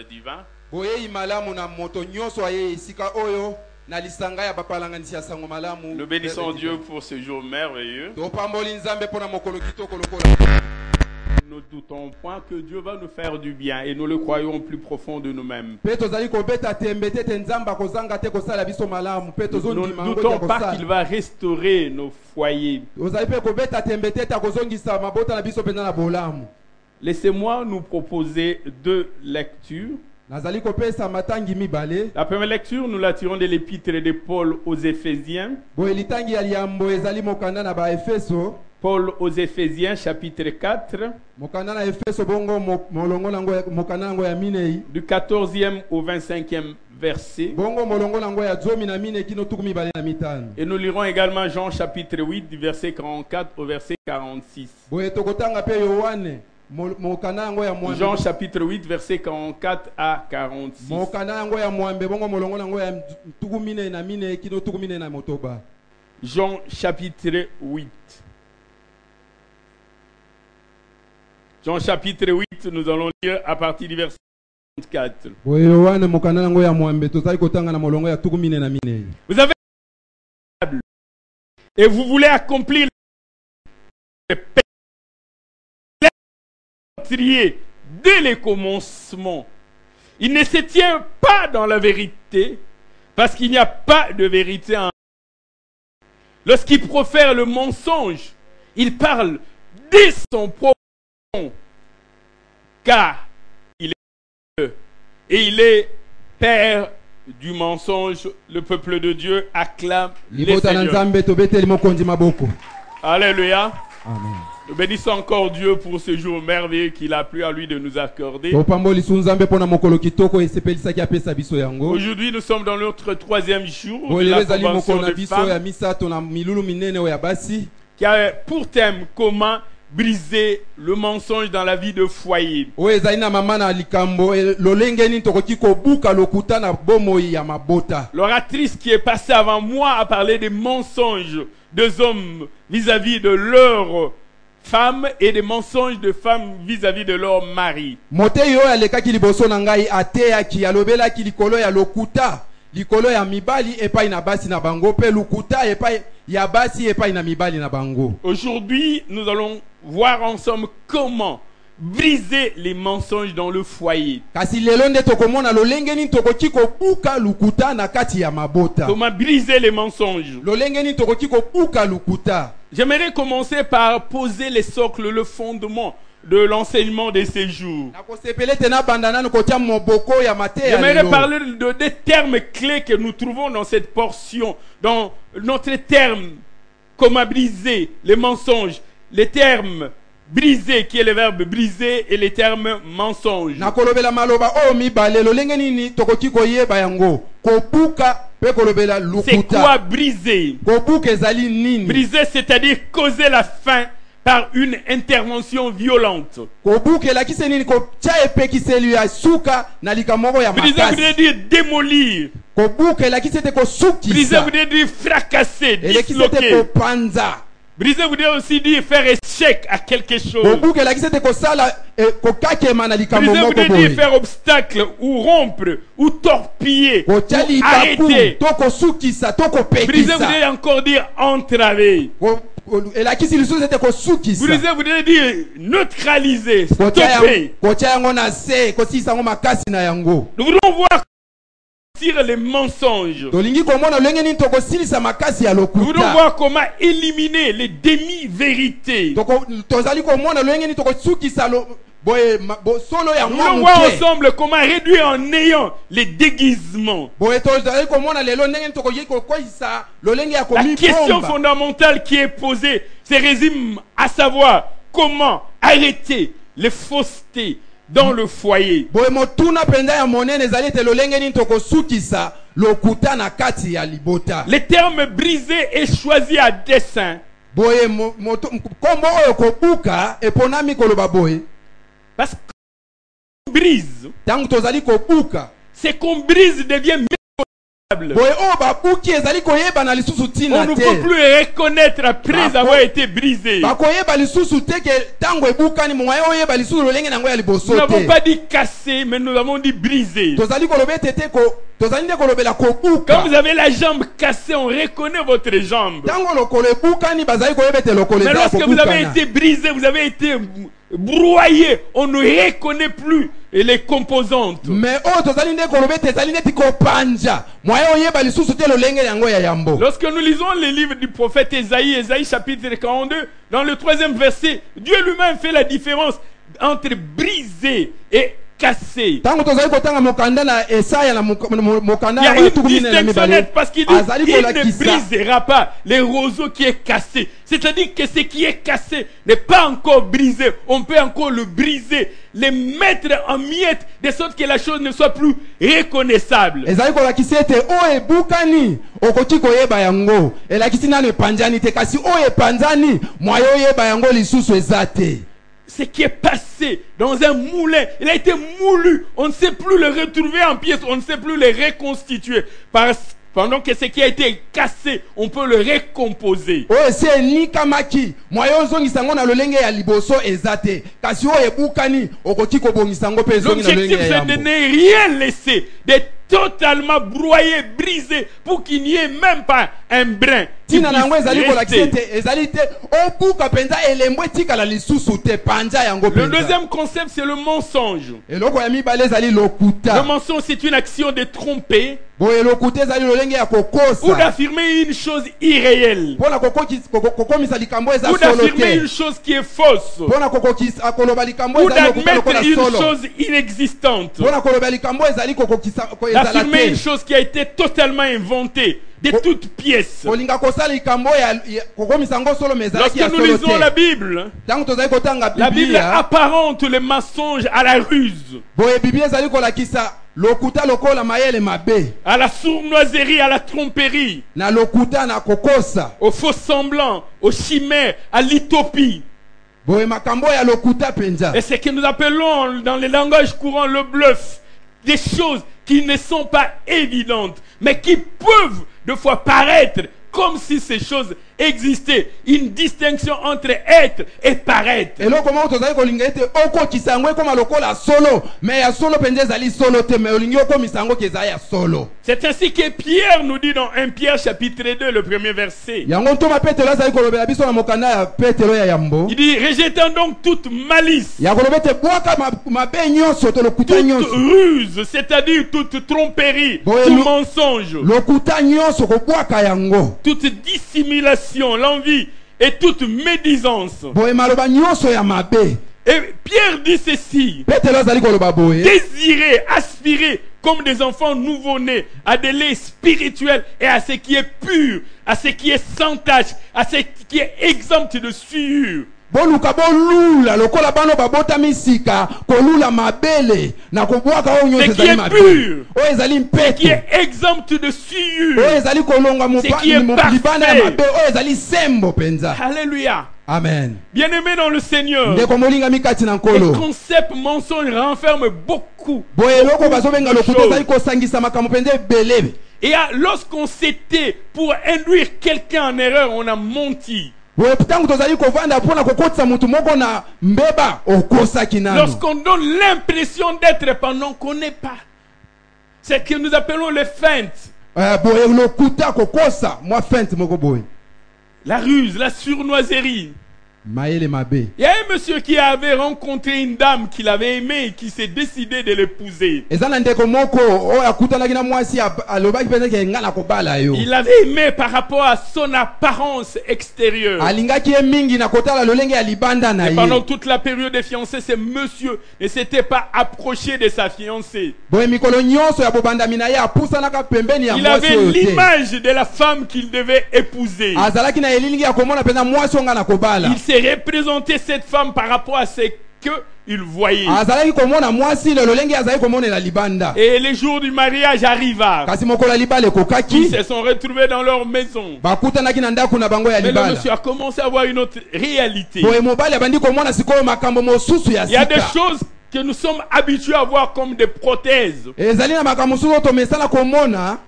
divin. Nous bénissons Dieu pour ce jour merveilleux. Nous ne doutons point que Dieu va nous faire du bien et nous le croyons au plus profond de nous-mêmes. Nous ne doutons pas qu'il va restaurer nos foyers. Laissez-moi nous proposer deux lectures. La première lecture, nous la tirons de l'épître de Paul aux Éphésiens. Paul aux Éphésiens, chapitre 4. Du 14e au 25e verset. Et nous lirons également Jean chapitre 8, du verset 44 au verset 46. Jean chapitre 8, verset 44 à 46. Jean chapitre 8. Jean chapitre 8, nous allons lire à partir du verset 44. Vous avez et vous voulez accomplir le péché dès le commencement. Il ne se tient pas dans la vérité parce qu'il n'y a pas de vérité en lui. Lorsqu'il profère le mensonge, il parle de son propre nom, car il est Dieu et il est Père du mensonge. Le peuple de Dieu acclame le Seigneur. Alléluia. Amen. Nous bénissons encore Dieu pour ce jour merveilleux qu'il a plu à lui de nous accorder. Aujourd'hui, nous sommes dans notre troisième jour de la convention de femmes qui a pour thème comment briser le mensonge dans la vie de foyer. L'oratrice qui est passée avant moi a parlé des mensonges des hommes vis-à-vis de leur femmes et des mensonges de femmes vis-à-vis de leur mari. Aujourd'hui, nous allons voir ensemble comment briser les mensonges dans le foyer. Comment briser les mensonges? J'aimerais commencer par poser les socles, le fondement de l'enseignement de ces jours. J'aimerais parler de des termes clés que nous trouvons dans cette portion. Dans notre terme, comment briser les mensonges, les termes briser qui est le verbe briser et les termes mensonge. C'est quoi briser? Briser, c'est-à-dire causer la fin par une intervention violente. Briser veut dire démolir. Briser veut dire fracasser, disloquer. Briser veut dire aussi dire faire échec à quelque chose. Briser veut dire faire obstacle ou rompre ou torpiller ou arrêter. Briser veut dire encore dire entraver. Briser veut dire neutraliser, stopper. Nous voulons voir les mensonges. Nous voulons voir comment éliminer les demi-vérités. Nous voulons voir ensemble comment réduire en néant les déguisements. La question fondamentale qui est posée, c'est résume à savoir comment arrêter les faussetés dans le foyer. Les termes brisés et choisis à dessein. Parce qu'on brise, c'est qu'on brise devient On ne peut plus reconnaître après avoir été brisé. Nous n'avons pas dit casser, mais nous avons dit briser. Quand vous avez la jambe cassée, on reconnaît votre jambe. Mais lorsque vous avez été brisé, vous avez été broyé, on ne reconnaît plus les composantes. Lorsque nous lisons les livres du prophète Ésaïe, Ésaïe chapitre 42, dans le 3e verset, Dieu lui-même fait la différence entre briser et cassé. Il y a une distinction nette parce qu'il dit il ne brisera pas les roseaux qui est cassé. C'est-à-dire que ce qui est cassé n'est pas encore brisé. On peut encore le briser, le mettre en miettes de sorte que la chose ne soit plus reconnaissable. Ce qui est passé dans un moulin, il a été moulu. On ne sait plus le retrouver en pièces, on ne sait plus le reconstituer. Pendant que ce qui a été cassé, on peut le recomposer. L'objectif, c'est de ne rien laisser, d'être totalement broyé, brisé, pour qu'il n'y ait même pas un brin. Le deuxième concept, c'est le mensonge. Le mensonge, c'est une action de tromper ou d'affirmer une chose irréelle, ou d'affirmer une chose qui est fausse, ou d'admettre une chose inexistante, d'affirmer une chose qui a été totalement inventée de toutes pièces. Lorsque nous lisons la Bible apparente le mensonge à la ruse, à la sournoiserie, à la tromperie, au faux semblant, au chimère, à l'utopie. Et ce que nous appelons dans le langage courant le bluff, des choses qui ne sont pas évidentes, mais qui peuvent de fois paraître comme si ces choses existaient. Une distinction entre être et paraître. C'est ainsi que Pierre nous dit dans 1 Pierre chapitre 2, le premier verset. Il dit, rejetons donc toute malice, toute ruse, c'est-à-dire toute tromperie, tout mensonge, toute dissimulation, l'envie et toute médisance. Et Pierre dit ceci: désirez, aspirez comme des enfants nouveau-nés à des laits spirituels et à ce qui est pur, à ce qui est sans tache, à ce qui est exempt de souillure. Ce qui est pur, ce qui est exempt de souillure, ce qui est parfait. Alléluia. Amen. Bien-aimé dans le Seigneur, le concept mensonge renferme beaucoup de choses. Et lorsqu'on s'était pour induire quelqu'un en erreur, on a menti. Lorsqu'on donne l'impression d'être pendant qu'on n'est pas, c'est ce que nous appelons les feintes. La ruse, la sournoiserie. Il y a un monsieur qui avait rencontré une dame qu'il avait aimée et qui s'est décidé de l'épouser. Il l'avait aimé par rapport à son apparence extérieure. Et pendant toute la période des fiancés, ce monsieur ne s'était pas approché de sa fiancée. Il avait l'image de la femme qu'il devait épouser. Il s'est représenté cette femme par rapport à ce qu'il voyait. Et les jours du mariage arriva. Ils se sont retrouvés dans leur maison. Mais le monsieur a commencé à avoir une autre réalité. Il y a des choses que nous sommes habitués à voir comme des prothèses.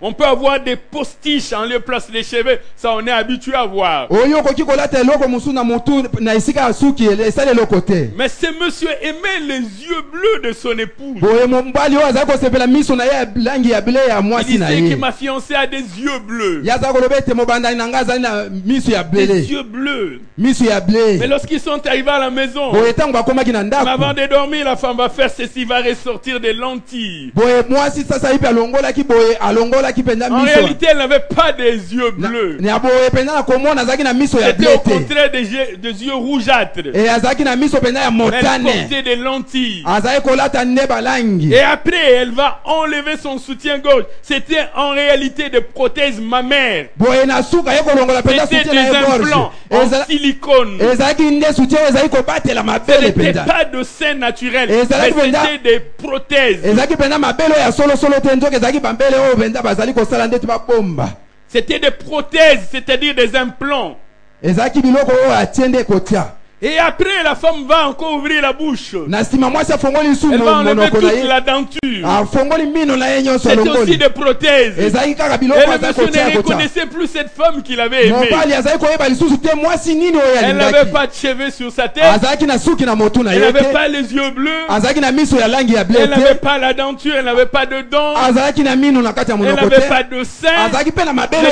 On peut avoir des postiches en lieu place des cheveux, ça on est habitué à voir. Mais ce monsieur aimait les yeux bleus de son épouse. Il disait que ma fiancée a des yeux bleus. Des yeux bleus. Mais lorsqu'ils sont arrivés à la maison, avant de dormir, la femme va faire ceci, va ressortir des lentilles. En réalité, elle n'avait pas des yeux bleus. C'était au contraire des yeux rougeâtres. Elle portait des lentilles. Et après, elle va enlever son soutien-gorge. C'était en réalité des prothèses mammaires. C'était des implants en silicone. Ce n'était pas de sein naturel, mais c'était des prothèses. C'était des prothèses, c'est-à-dire des implants. Et après, la femme va encore ouvrir la bouche. Elle va enlever toute la denture. C'était aussi des prothèses. Et le monsieur ne reconnaissait plus cette femme qu'il avait aimée. Elle n'avait pas de cheveux sur sa tête. Elle n'avait pas les yeux bleus. Elle n'avait pas la denture. Elle n'avait pas de dents. Elle n'avait pas de sein. Elle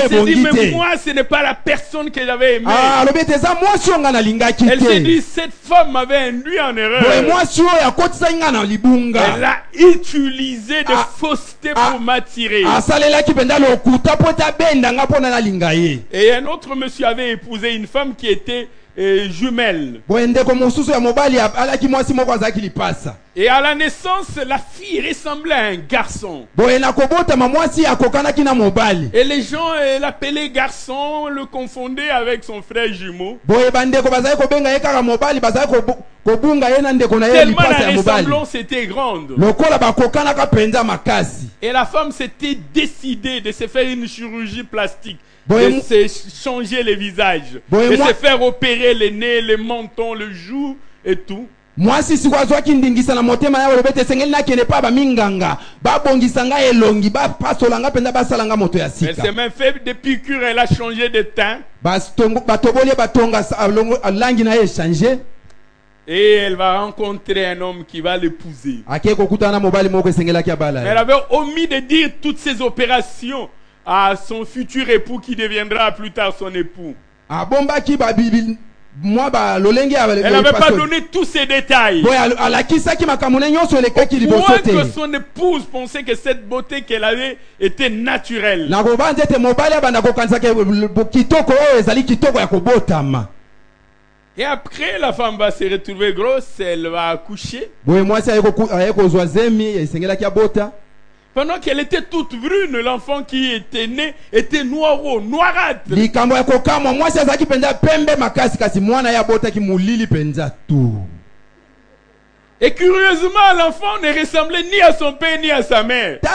s'est dit, mais moi, ce n'est pas la personne que j'avais aimée. Elle s'est dit, cette femme m'avait induit en erreur. Elle a utilisé de fausseté pour m'attirer. Et un autre monsieur avait épousé une femme qui était jumelle. Et à la naissance, la fille ressemblait à un garçon. Et les gens l'appelaient garçon, le confondaient avec son frère jumeau. Tellement la ressemblance était grande. Et la femme s'était décidée de se faire une chirurgie plastique. De se changer les visages. De se faire opérer les nez, les mentons, le joue et tout. Elle s'est même fait des piqûres, elle a changé de teint. Et elle va rencontrer un homme qui va l'épouser. Elle avait omis de dire toutes ces opérations à son futur époux qui deviendra plus tard son époux. Elle n'avait pas donné tous ces détails. Au point que son épouse pensait que cette beauté qu'elle avait était naturelle. Et après, la femme va se retrouver grosse, elle va accoucher. Pendant qu'elle était toute brune, l'enfant qui était né était noirâtre. Et curieusement, l'enfant ne ressemblait ni à son père ni à sa mère. Et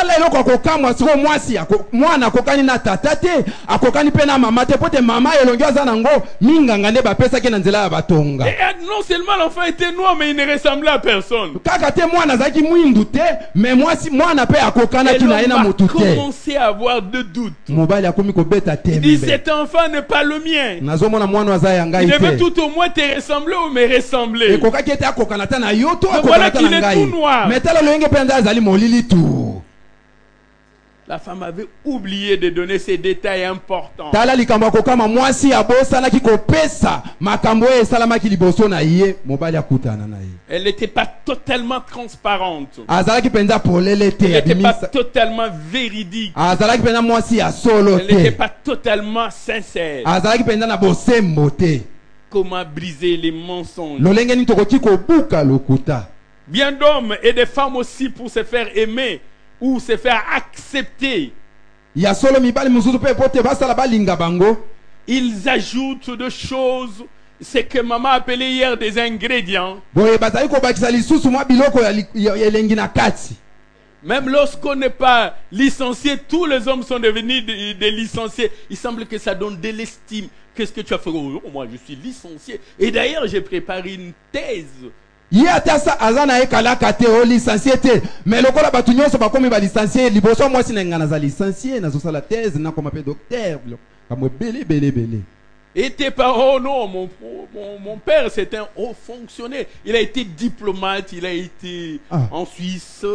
non seulement l'enfant était noir, mais il ne ressemblait à personne. Et l'homme a commencé à avoir de doutes. Il dit, cet enfant n'est pas le mien. Il devait tout au moins te ressembler ou me ressembler. Mais voilà qu'il est tout noir. La femme avait oublié de donner ces détails importants. Elle n'était pas totalement transparente. Elle n'était pas totalement véridique. Elle n'était pas totalement sincère. Comment briser les mensonges. Bien d'hommes et de femmes aussi pour se faire aimer ou se faire accepter. Ils ajoutent de choses, ce que maman appelait hier des ingrédients. Même lorsqu'on n'est pas licencié, tous les hommes sont devenus des licenciés. Il semble que ça donne de l'estime. Qu'est-ce que tu as fait? Oh, moi, je suis licencié. Et d'ailleurs, j'ai préparé une thèse Ye atasa azana ekalaka te o licencié te. Mais lokola batu nyonso bakomi ba licencié liboso moi sinengana za licencié na zo la thèse na comme appel docteur. Comme belé. Et tes parents, non, mon père, c'est un haut fonctionnaire. Il a été diplomate, il a été en Suisse,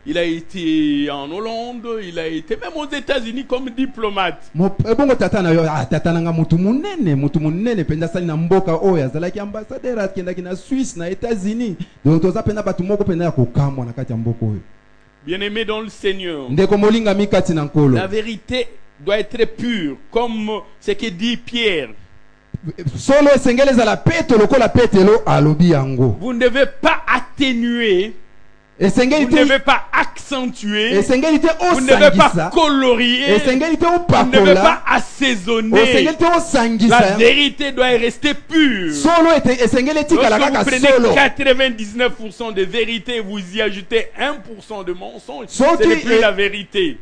il a été en Hollande, il a été même aux États-Unis comme diplomate. Bongo tata na yo tata nanga mutu munene penda sali na mboka oyo azalaki ambassadeur akendaki na Suisse na États-Unis. Donc toza penda batu moko penda ya kokamwa na kati ya mboka oyo. Bien-aimé dans le Seigneur. Ndeko molinga mikati na nkolo. La vérité doit être pure, comme ce que dit Pierre. Solo esengele za la pete lokola petelo alobi yango. Vous ne devez pas atténuer, vous ne devez pas accentuer, vous ne devez pas colorier, vous ne devez pas assaisonner. La vérité doit rester pure. Lorsque vous prenez 99% de vérité, vous y ajoutez 1% de mensonge, ce n'est plus la vérité.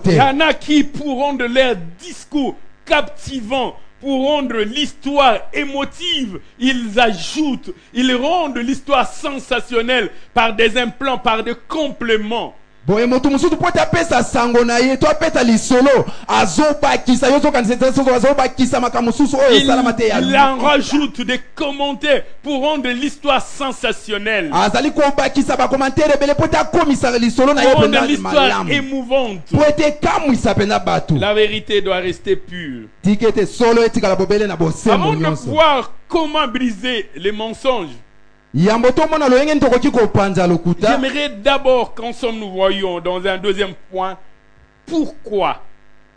Il y en a qui, pour rendre leur discours captivant, pour rendre l'histoire émotive, ils rendent l'histoire sensationnelle par des implants, par des compléments. Boye moto musutu po tapesa sango na ye to apeta lisolo azobakisa yo tokanisa azobakisa makamususu oyo salama te ya il en rajoute des commentaires pour rendre l'histoire sensationnelle, azali ko bakisa ba commentaire bele po ta komisa lisolo na ye pour penda rendre l'histoire émouvante. Po ete kamwisa penda batu. La vérité doit rester pure. Tikete solo etikala bobele na bosembo nyonso. Avant de voir comment briser les mensonges, j'aimerais d'abord, qu'ensemble nous voyons dans un deuxième point, pourquoi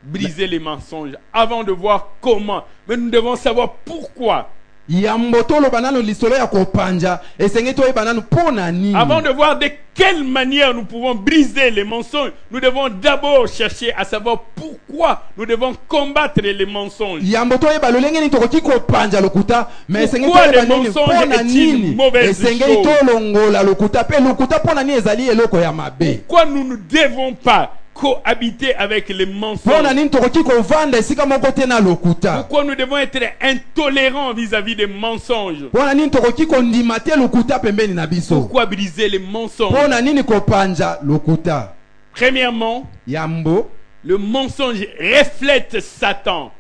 briser les mensonges, avant de voir comment. Mais nous devons savoir pourquoi. Avant de voir de quelle manière nous pouvons briser les mensonges, nous devons d'abord chercher à savoir pourquoi nous devons combattre les mensonges. Pourquoi les mensonges est une mauvaise chose? Pourquoi nous ne devons pas cohabiter avec les mensonges? Pourquoi nous devons être intolérants vis-à-vis des mensonges? Pourquoi briser les mensonges? Premièrement, le mensonge reflète Satan.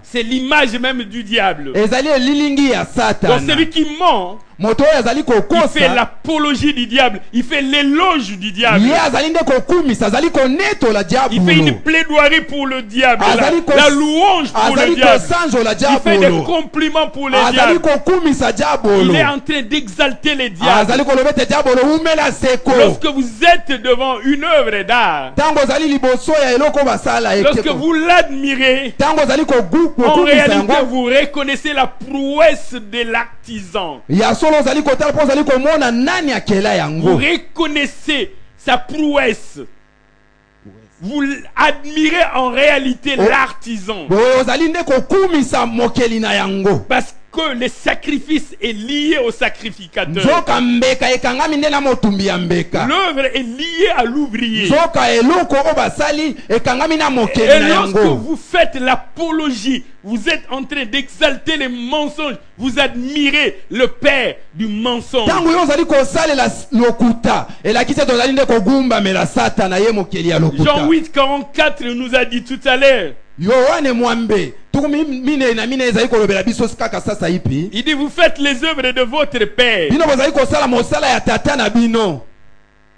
C'est l'image même du diable. Donc celui qui ment, il fait l'apologie du diable, il fait l'éloge du diable, il fait une plaidoirie pour le diable, la louange pour le diable, il fait des compliments pour le diable, il est en train d'exalter les diables. Lorsque vous êtes devant une œuvre d'art, lorsque vous l'admirez, en réalité vous reconnaissez la prouesse de l'artisan. Vous reconnaissez sa prouesse. Vous admirez en réalité l'artisan. Parce que le sacrifice est lié au sacrificateur. L'œuvre est liée à l'ouvrier. Et lorsque vous faites l'apologie, vous êtes en train d'exalter les mensonges. Vous admirez le père du mensonge. Jean 8:44 nous a dit tout à l'heure. Il dit, vous faites les œuvres de votre père.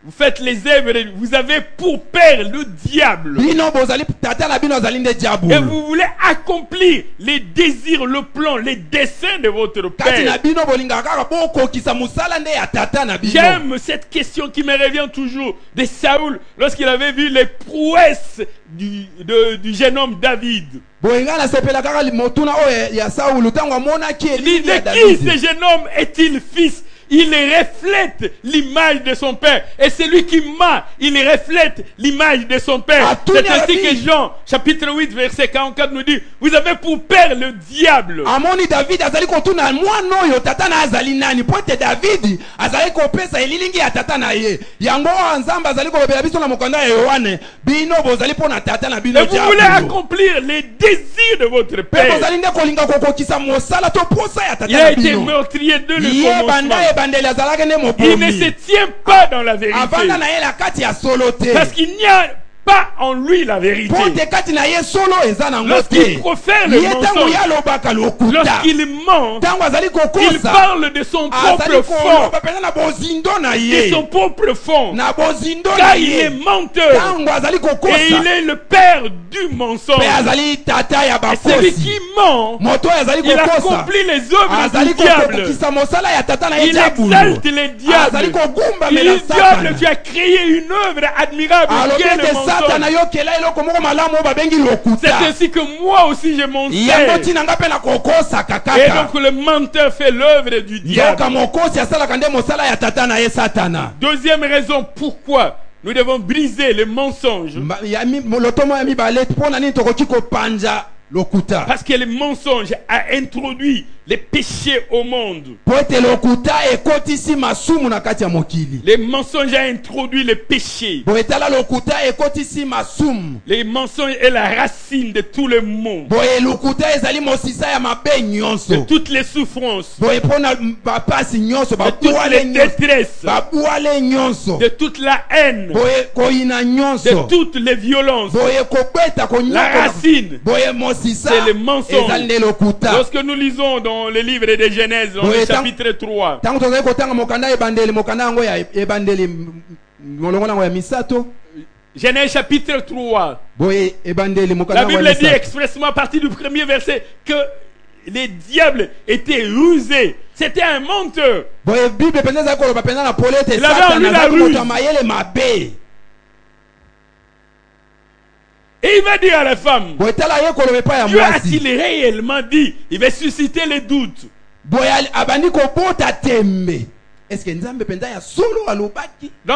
Vous faites les œuvres, vous avez pour père le diable. Et vous voulez accomplir les désirs, le plan, les desseins de votre père. J'aime cette question qui me revient toujours de Saoul lorsqu'il avait vu les prouesses du jeune homme David. Il dit, de qui ce jeune homme est-il fils? il reflète l'image de son père. Et celui qui ment, il reflète l'image de son père. C'est ainsi que Jean, chapitre 8, verset 44 nous dit, vous avez pour père le diable. Amoni David azali kotuna mwana oyo tata na azali nani pote David azali kopesa elilingi ya tata na ye. Yango Nzambe azali kolobela biso na mokanda ya Yohane bino bozali pona tata na bino diable. Et vous voulez accomplir les désirs de votre père. Il a été meurtrier de le commencement. Il ne se tient pas dans la vérité. Parce qu'il n'y a pas en lui la vérité. Lorsqu'il profère le mensonge, lorsqu'il ment, il parle de son propre fond. De son propre fond. Car il est menteur. Et il est le père du mensonge. Et celui qui ment, il accomplit les œuvres du diable. Il exalte les diables. Il dit, diable, tu as créé une œuvre admirable. Quel est le mensonge? C'est ainsi que moi aussi je m'en sers. Et donc le menteur fait l'œuvre du diable. Deuxième raison pourquoi nous devons briser les mensonges. Parce que le mensonge a introduit les péchés au monde. Les mensonges ont introduit les péchés. Les mensonges est la racine de tout le monde. De toutes les souffrances. De toutes les détresses. De toute la haine. De toutes les violences. La racine, c'est le mensonge. Lorsque nous lisons dans le livre de Genèse, dans le chapitre 3, Genèse chapitre 3, la Bible dit expressement à partir du premier verset que les diables étaient rusés. C'était un menteur. Il avait en lui la ruse. Et il va dire à la femme, Dieu a-t-il réellement dit, il va susciter les doutes. Dans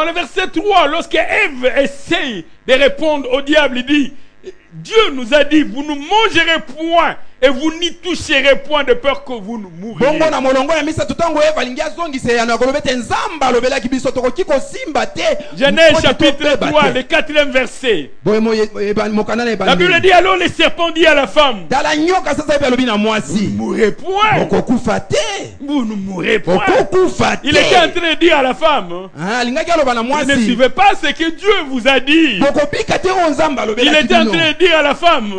le verset 3, lorsque Ève essaye de répondre au diable, il dit, Dieu nous a dit, vous ne mangerez point et vous n'y toucherez point de peur que vous ne mouriez. Genèse chapitre 3, le 4e verset. La Bible dit, alors le serpent dit à la femme, vous ne mourrez point. Vous ne mourrez point. Il était en train de dire à la femme, ne suivez pas ce que Dieu vous a dit. Il était en train de dire à la femme,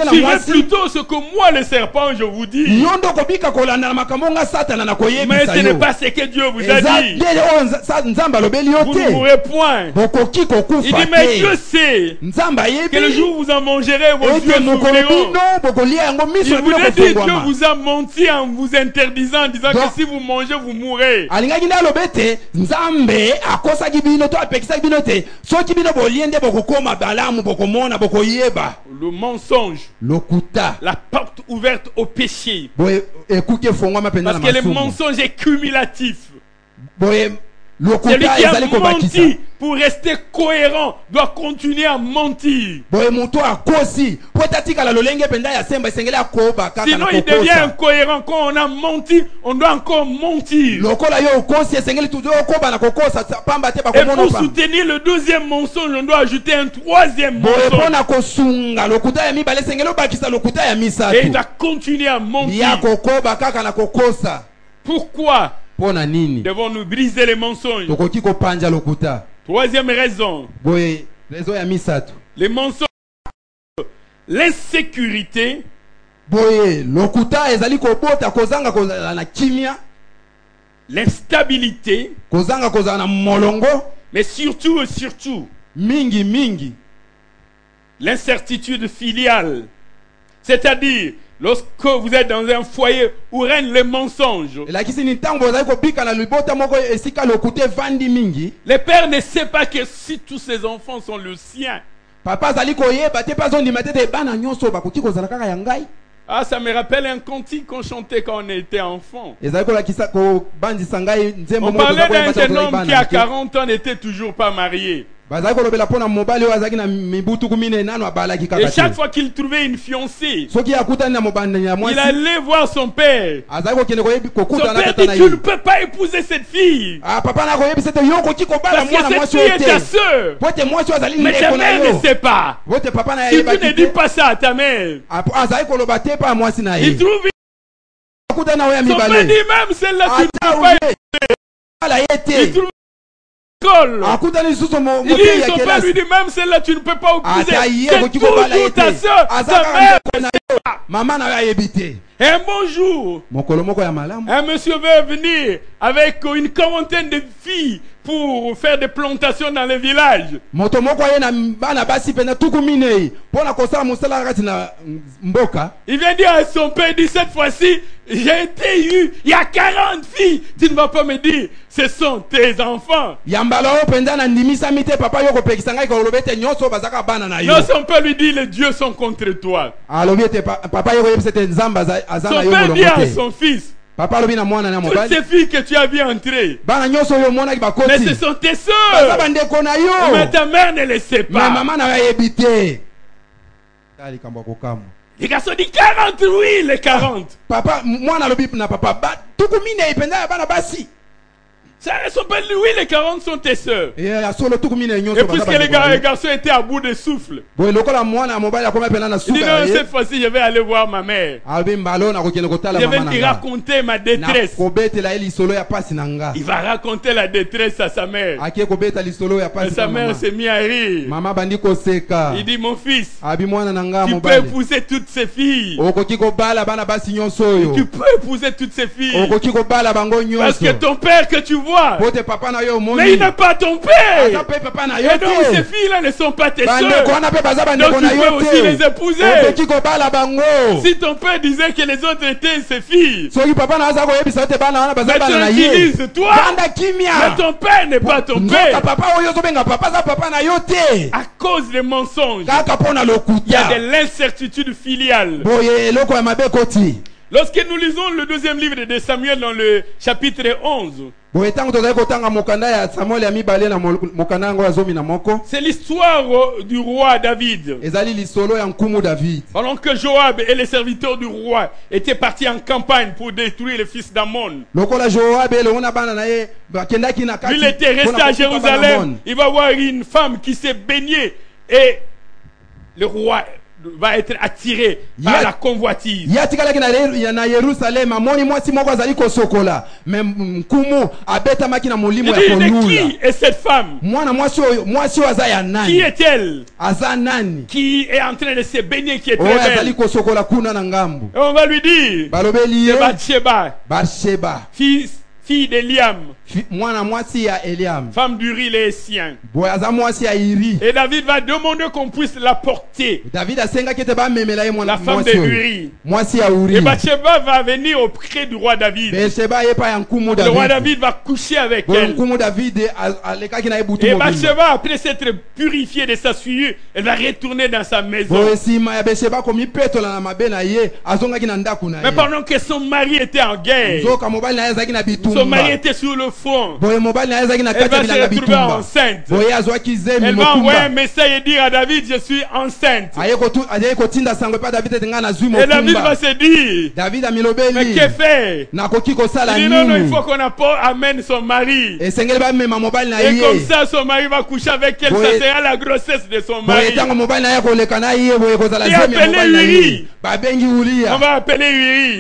suivez plutôt ce que moi le serpent je vous dis. Mais ce n'est pas ce que Dieu vous a dit. Vous ne mourrez point. Il dit, mais Dieu sait que le jour où vous en mangerez, vos yeux s'ouvriront. Il vous a dit, Dieu vous a menti en vous interdisant, en disant que si vous mangez, vous mourrez. Le mensonge, la porte ouverte au péché. Parce que le mensonge est cumulatif. Celui qui a menti pour rester cohérent doit continuer à mentir. Sinon il devient incohérent. Quand on a menti, on doit encore mentir. Et pour soutenir le deuxième mensonge, on doit ajouter un troisième mensonge. Et il doit continuer à mentir. Pourquoi devons-nous briser les mensonges? Troisième raison. Les mensonges, l'insécurité, l'instabilité, mais surtout l'incertitude filiale. C'est-à-dire, lorsque vous êtes dans un foyer où règne le mensonge, le père ne sait pas que si tous ses enfants sont le sien. Ah, ça me rappelle un cantique qu'on chantait quand on était enfant. On On parlait d'un jeune homme qui à 40 ans n'était toujours pas marié. Et chaque fois qu'il trouvait une fiancée, il allait voir son père. Son père dit, tu ne peux pas épouser cette fille. Parce que cette fille est ta soeur. Mais ta mère ne sait pas. Si tu ne dis pas ça à ta mère, il trouve son père dit même celle-là tu ne peux pas épouser. Il trouve il dit, son père lui dit même celle-là tu ne peux pas épouser. C'est toujours ta soeur, ta mère. Et un bon jour, un monsieur veut venir avec une quarantaine de filles pour faire des plantations dans les villages. Il vient dire à son père, il dit cette fois-ci, j'ai été eu, il y a 40 filles. Tu ne vas pas me dire, ce sont tes enfants. Non, son père lui dit, les dieux sont contre toi. Son père dit à son fils, toutes ces filles que tu as vu entrer, mais ce sont tes soeurs. Mais ta mère ne le sait pas. Les garçons disent 40, oui, les 40. Son père dit, oui, les 40 sont tes soeurs. Et puisque les garçons étaient à bout de souffle, il dit, non, cette fois-ci, je vais aller voir ma mère. Je vais lui raconter ma détresse. Il va raconter la détresse à sa mère. Et sa mère s'est mise à rire. Il dit, mon fils, tu peux épouser toutes ces filles. Tu peux épouser toutes ces filles. Parce que ton père que tu vois, mais il n'est pas ton père. Et donc ces filles-là ne sont pas tes soeurs. Donc tu peux aussi les épouser. Si ton père disait que les autres étaient ses filles, maintenant utilise toi. Mais ton père n'est pas ton père. À cause des mensonges, il y a de l'incertitude filiale. Lorsque nous lisons le deuxième livre de Samuel dans le chapitre 11, c'est l'histoire du roi David. Pendant que Joab et les serviteurs du roi étaient partis en campagne pour détruire les fils d'Ammon, lui il était resté à Jérusalem. Il va voir une femme qui s'est baignée et le roi va être attiré par la convoitise. Mais qui est cette femme? Qui est-elle? Qui est en train de se baigner, qui est très belle? Et on va lui dire, c'est Bathsheba, fille d'Eliam, femme d'Uri les Hessiens. Et David va demander qu'on puisse la porter, la femme de Uri. Et Bathsheba va venir auprès du roi David. Le roi David va coucher avec elle. Et Bathsheba, après s'être purifiée de sa souillure, elle va retourner dans sa maison. Mais pendant que son mari était en guerre, son mari était sur le front, elle va se retrouver enceinte. Elle va envoyer un message et dire à David, je suis enceinte. Et David va se dire, mais que faire? Il dit non, il faut qu'on amène son mari. Et comme ça, son mari va coucher avec elle. Ça sera la grossesse de son mari. Et appeler Uri. On va appeler Uri.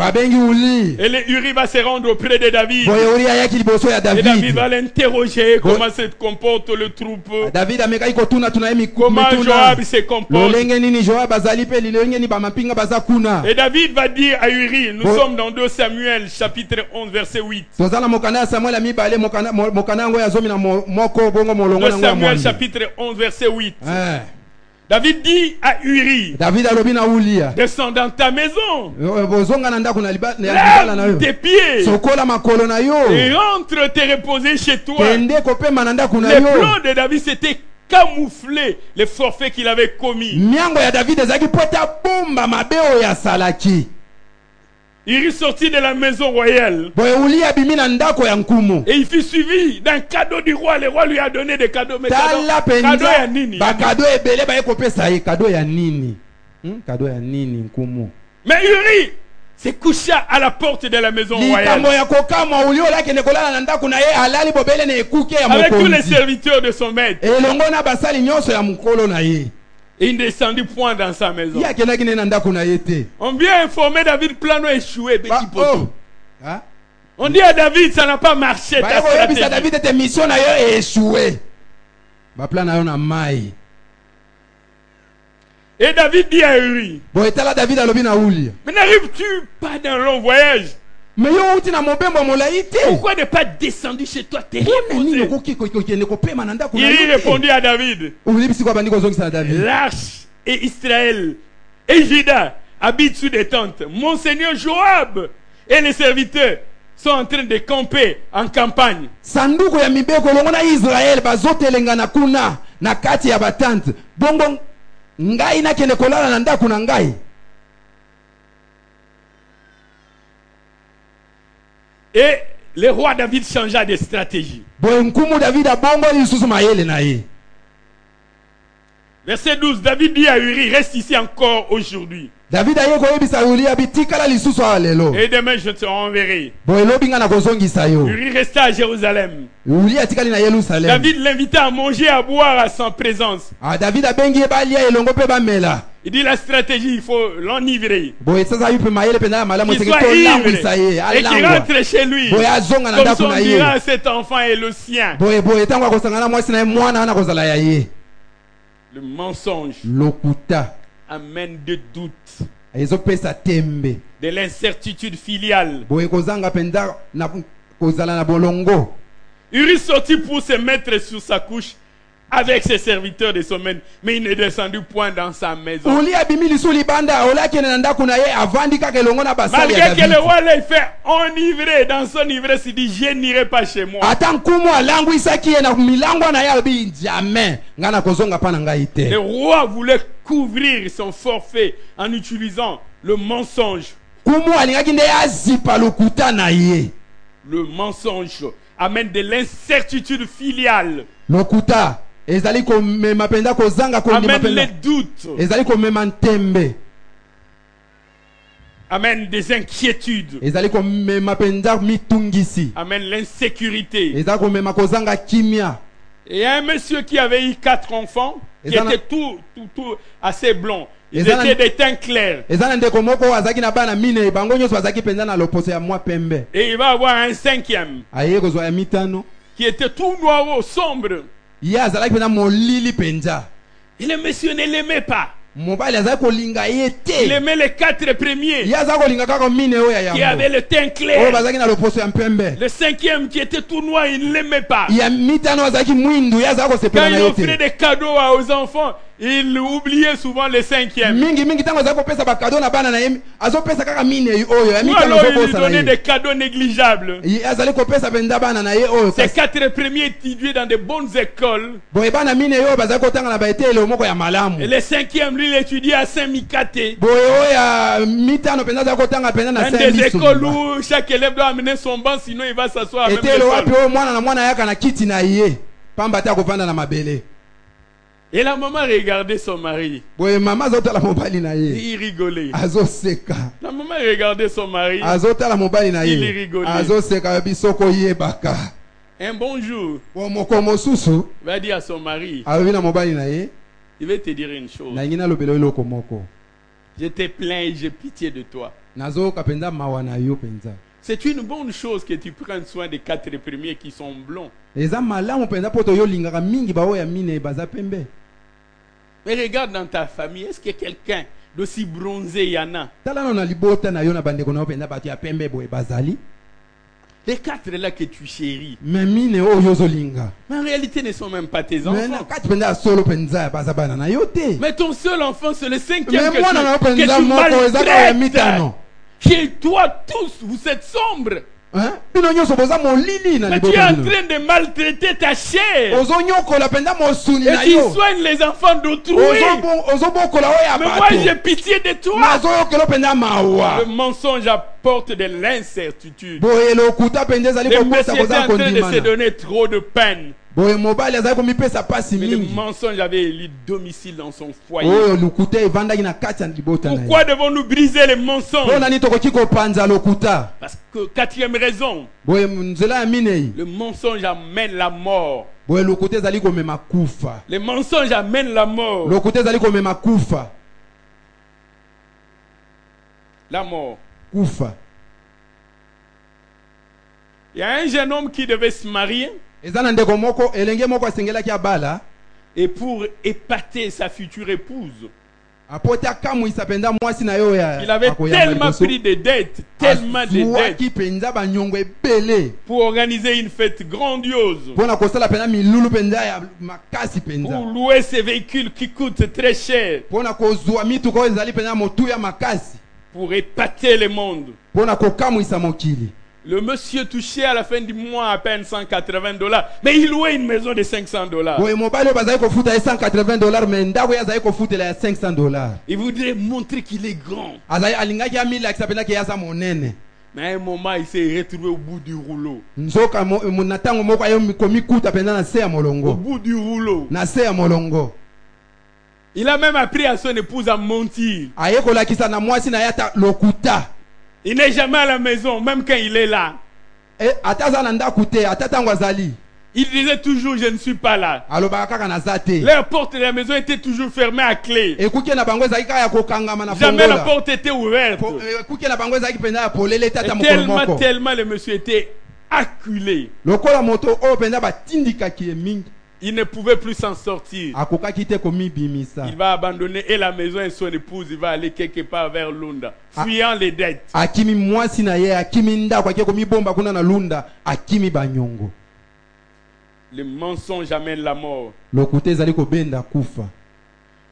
Et Uri va se rendre auprès de David. Et David va l'interroger comment se comporte le troupeau, comment Joab se comporte. Et David va dire à Uri, nous sommes dans 2 Samuel chapitre 11 verset 8. 2 Samuel chapitre 11 verset 8. David dit à Uri, descends dans ta maison, lève tes pieds et rentre te reposer chez toi. Le plan de David c'était camoufler les forfaits qu'il avait commis. Il est sorti de la maison royale. boye Ulia bimi na ndako ya nkumu. Et il fut suivi d'un cadeau du roi. Le roi lui a donné des cadeaux. Mais Tala cadeau ya penza nini? ba cadeau ebele ba ekopesa ye cadeau ya nini? Cadeau ya nini nkumu? Mais Uri se coucha à la porte de la maison royale. Likambo ya kokama Uli ola kende kolala na ndako na ye alali bobele na ekuke ya mokonzi. Avec tous les serviteurs de son maître. Elongo na basali nyonso ya mukolo na ye. Et il ne descendit point dans sa maison. Ya kenda kine na ndako na ye te. On vient informer David, plano échoué, petit poteau. Hein? On dit à David, ça n'a pas marché. Ta stratégie. David était mission na yo échoué. Ba plan na yo na mai. Et David dit à Uri, Bo etala David alobi na Uli. mais n'arrives-tu pas d'un long voyage? Mais yo uti na mobembo molai te. Pourquoi ne pas descendu chez toi te Nini reposer? koki kende ko pema na ndako na yo. Il répondit à David, Uli bisiko bandi ko zongisa na David. l'Arche et Israël et Juda habitent sous des tentes. Mon seigneur Joab et les serviteurs sont en train de camper en campagne. Sanduku ya mibeko longo na Israel bazotelenga na kuna na kati ya batante. Bongo ngai na kende kolala na ndako na ngai. Et le roi David changea de stratégie. Boye nkumu David abongo lisusu mayele na ye. Verset 12, David dit à Uri, reste ici encore aujourd'hui. David aye koyebisa Uri abitikala lisusu alelo. Et demain je te renverrai. Boye lobinga na kozongisa yo. Uri resta à Jérusalem. Uri atikali na Yerusalem. David l'invita à manger, à boire à sa présence. David abengi balia elongo pe bamela. Il dit la stratégie, il faut l'enivrer. Boye sasa yupe mayele pena malamu Qu'il seke soit to ivre langwisa ye et qu'il alangwa. rentre chez lui. Boye azonga na Comme ndako son na ye. dira, cet enfant est le sien. Boye tango akosangana mwasi na ye mwana wana kozala ya ye. Le mensonge Lokuta amène de doutes, ezopesa tembe. de l'incertitude filiale. Boye kozanga penda na kozala na bolongo. Uri sortit pour se mettre sur sa couche avec ses serviteurs de semaine, mais il ne descendit point dans sa maison. Uli abimi lisu libanda olakene na ndako na ye avandi kaka elongo na basali ya Malgré que David. le roi l'ait fait enivrer dans son ivresse, il dit, je n'irai pas chez moi. Ata nkumu alangwisaki ye na milango na ye alobi jamais nga na kozonga pa na ngai te. Le roi voulait couvrir son forfait en utilisant le mensonge. Kumu alingaki nde azipa lokuta na ye. Le mensonge amène de l'incertitude filiale, Lokuta ezali komema penda kozanga kondima amène les penda. doutes, Ezali komema ntembe. amène des inquiétudes, Ezali komema penda mitungisi. amène l'insécurité. Ezali komema kozanga kimia. Et il y a un monsieur qui avait eu 4 enfants, qui Et ça étaient tout assez blonds. Ils Et ça étaient des teints clairs. Ezana ndeko moko azaki na bana mine bango nyonso bazaki penda na loposo ya mwa pembe. Et il va avoir un 5e Aye kozwa ya mitano. qui était tout noir, sombre. Ye azalaki penda molili penza. Et le monsieur ne l'aimait pas. Mobali azali kolinga ye Il te. aimait les 4 premiers Ye azali kolinga kaka mine oyo ya qui yambo. avaient le teint Oyo clair. bazaki na loposo ya mpembe. Le 5e qui était tout noir, il ne l'aimait pas. Ya mitano azalaki mwindu ye azali Quand kosepela na il ye offrait te. des cadeaux aux enfants, il oubliait souvent le 5e. Mingi tango azali kopesa bakado na bana na ye azopesa kaka mine oyo ya Ou mitano alors il lui azokosala donnait ye. des cadeaux négligeables. Ye azali kopesa penda bana na ye oyo. Ces 4 premiers étudiaient dans de bonnes écoles. Boye bana mine oyo bazali kotanga na baetele moko ya malamu. Et le 5e, lui, il étudiait à Saint-Mikate. Boye oyo ya mitano penda azali kotanga penda na Dans des Saint-Michel. écoles où chaque élève doit amener son banc, sinon il va s'asseoir à même Etele wapi l'école. oyo mwana na mwana yaka na kiti na ye. Pamba te akovanda na mabele. Et la maman regardait son mari. Boye mama azotala mobali na Et ye. il rigolait. Azoseka. La maman regardait son mari. Azotala mobali na Il ye. rigolait. Azoseka bisoko yebaka. Un bon jour, Bo moko mosusu il va dire à son mari, alobi na mobali na ye. il va te dire une chose. Na ngina lobelo eloko moko. Je te plains et j'ai pitié de toi. Nazoka penza mawa na yo penza. C'est une bonne chose que tu prennes soin des 4 premiers qui sont blonds. Eza malamu penza poto yo lingaka mingi ba oya mine baza pembe. Mais regarde dans ta famille, est-ce que quelqu'un d'aussi bronzé y en a? Tala na libota na yo na bandeko na yo penza batu ya pembe boye bazali. Les 4 là que tu chéris, Me mine oyo zolinga. mais en réalité ne sont même pas tes Mais na enfants. kati penza solo penza baza bana na yo te. Mais ton seul enfant, c'est le 5e Mais moi na que penza tu moko ezaka ya maltraites. mitano. Chez toi tous, vous êtes sombres. Hein? Bino nyonso boza molili na Mais tu es en train de maltraiter ta chair. Ozo nyokola penda mosuni Et na tu yo. soignes les enfants d'autrui. Ozo bokola oya Mais moi bato. j'ai pitié de toi. Nazo yokelo penda mawa. Le mensonge apporte de l'incertitude. Boye lokuta penda zali Le ko monsieur pesa était koza en train de se kondimana. donner trop de peine. Boye mobali azali ko mipesa pasi Mais le mingi. mensonge avait élu domicile dans son foyer. Oyo lokuta evandaki na kati ya libota na ye. Pourquoi devons-nous briser les mensonges? Pona ni tokoki kopanza lokuta. Parce que quatrième raison, Boye nzela ya minei. le mensonge amène la mort. Boye lokuta ezali komema kufa. Le mensonge amène la mort. Lokuta ezali komema kufa. La mort. Kufa. Il y a un jeune homme qui devait se marier Eza na ndeko moko elenge moko asengelaki abala. et pour épater sa future épouse, Apote akamwisa penda mwasi na yo ya. il avait tellement pris de dettes, tellement de dettes Azuaki penza banyongo ebele. pour organiser une fête grandiose, Pona kosala pena milulu penda ya makasi penza. pour louer ces véhicules qui coûtent très cher, Pona kozwa mituko ezali pena motu ya makasi. pour épater le monde. Pona kokamwisa mokili. Le monsieur touchait à la fin du mois à peine $180, mais il louait une maison de $500. Boye mobali bazali kofuta ya $180 mais ndako ya azali kofutela ya $500. Il voudrait montrer qu'il est grand. Azali alingaki ya milakisa pena ke yaza monene. Mais à un moment, il s'est retrouvé au bout du rouleau. Nzoka na tango moko ayo komikuta pena na se ya Au molongo. bout du rouleau. Na se ya molongo. Il a même appris à son épouse à mentir. Aye kolakisa na mwasi na yata lokuta. Il n'est jamais à la maison, même quand il est là. Ata za na ndaku te, ata tango azali. Il disait toujours, je ne suis pas là. Alobaka kaka na za te. La porte de la maison était toujours fermée à clé. Ekuke na bango ezali kaka ya kokangama na Jamais la fongola. porte était ouverte. Ekuke na bango ezali penda ya polele tata Et mokolo moko. tellement le monsieur était acculé. Lokola moto oyo penda batindikaki ye mingi. Il ne pouvait plus s'en sortir. Akokaki te komibimisa. Il va abandonner et la maison et son épouse. Il va aller quelque part vers Lunda, fuyant les dettes. Akimi mwasi na ye, akimi ndako akie komibomba kuna na lunda, akimi banyongo. Le mensonge amène la mort. Lokuta ezali kobenda kufa.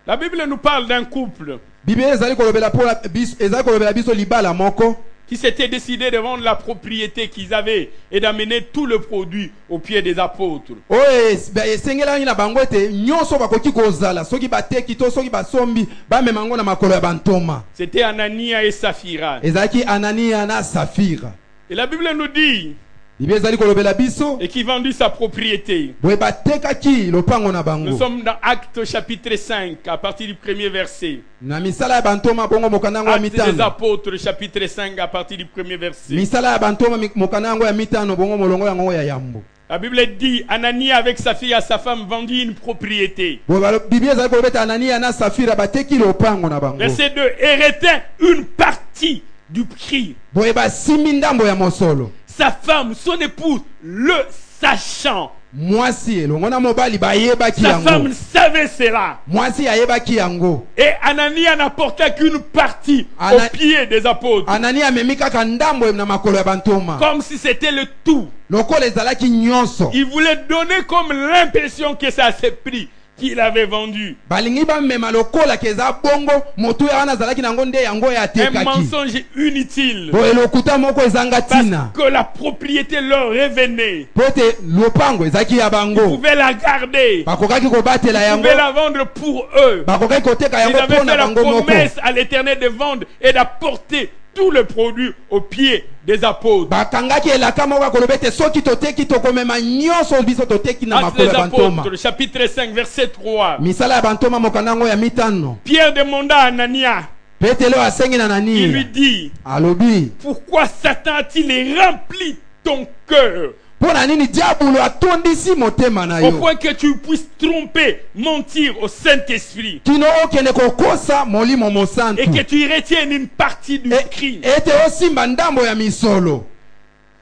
La Bible nous parle d'un couple Biblia ezali kolobela biso libala moko. qui s'était décidé de vendre la propriété qu'ils avaient et d'amener tout le produit aux pieds des apôtres. Oye esengelaki na bango ete nyonso bakoki kozala soki bateki to soki basombi bamema yango na makolo ya bantoma. C'était Anania et Saphira. Ezalaki Anania na Safira. Et la Bible nous dit Biblia ezali kolobela biso et qui vendit sa propriété. boye batekaki lopango na Nous bango. sommes dans Actes chapitre 5 à partir du premier verset. Na misala ya bantoma bongo mokanda yango ya Actes des mitano. apôtres chapitre 5 à partir du premier verset. Misala ya bantoma mokanda yango ya mitano bongo molongo yango ya yambo. La Bible dit Anania avec sa fille et sa femme vendit une propriété. Biblia ezali kolobeta Anania na Safira bateki lopango na bango. Verset 2. Et retint une partie du prix. Boye basimi ndambo ya mosolo. Sa femme, son épouse, le sachant. Mwasi elongo na mobali bayebaki Sa yango. femme savait cela. Mwasi ayebaki yango. Et Anania n'apportait qu'une partie Ana- aux pieds des apôtres. Anania amemi kaka ndambo na makolo ya bantoma. Comme si c'était le tout. Lokola ezalaki nyonso. Il voulait donner comme l'impression que ça s'est pris qu'il avait vendu. Balingi bamema lokola keza bongo motu ya wana azalaki nango nde yango ya Un tekaki. mensonge inutile. Boye lokuta moko ezanga Parce tina. que la propriété leur revenait. Pote lopango ezalaki ya Ils bango. pouvaient la garder. Bakokaki kobatela Ils yango. pouvaient la vendre pour eux. Bakokaki koteka Ils yango avaient mpona fait la bango moko. promesse à l'Éternel de vendre et d'apporter tout le produit aux pieds des apôtres. Bakangaki elaka moko kolobete soki toteki tokomema nyonso biso toteki na Actes makolo des ya bantoma. apôtres, chapitre 5, verset 3. Misala ya bantoma mokanda yango ya mitano. Pierre demanda à Anania, Petelo asengi na il lui nani. dit, Alobi. pourquoi Satan a-t-il rempli ton cœur Pona nini diabolo atondisi motema na au yo. point que tu puisses tromper, mentir au Saint-Esprit Kino okende kokosa molimo mosantu. et que tu retiennes une partie du prix? Ete osimba ndambo ya misolo.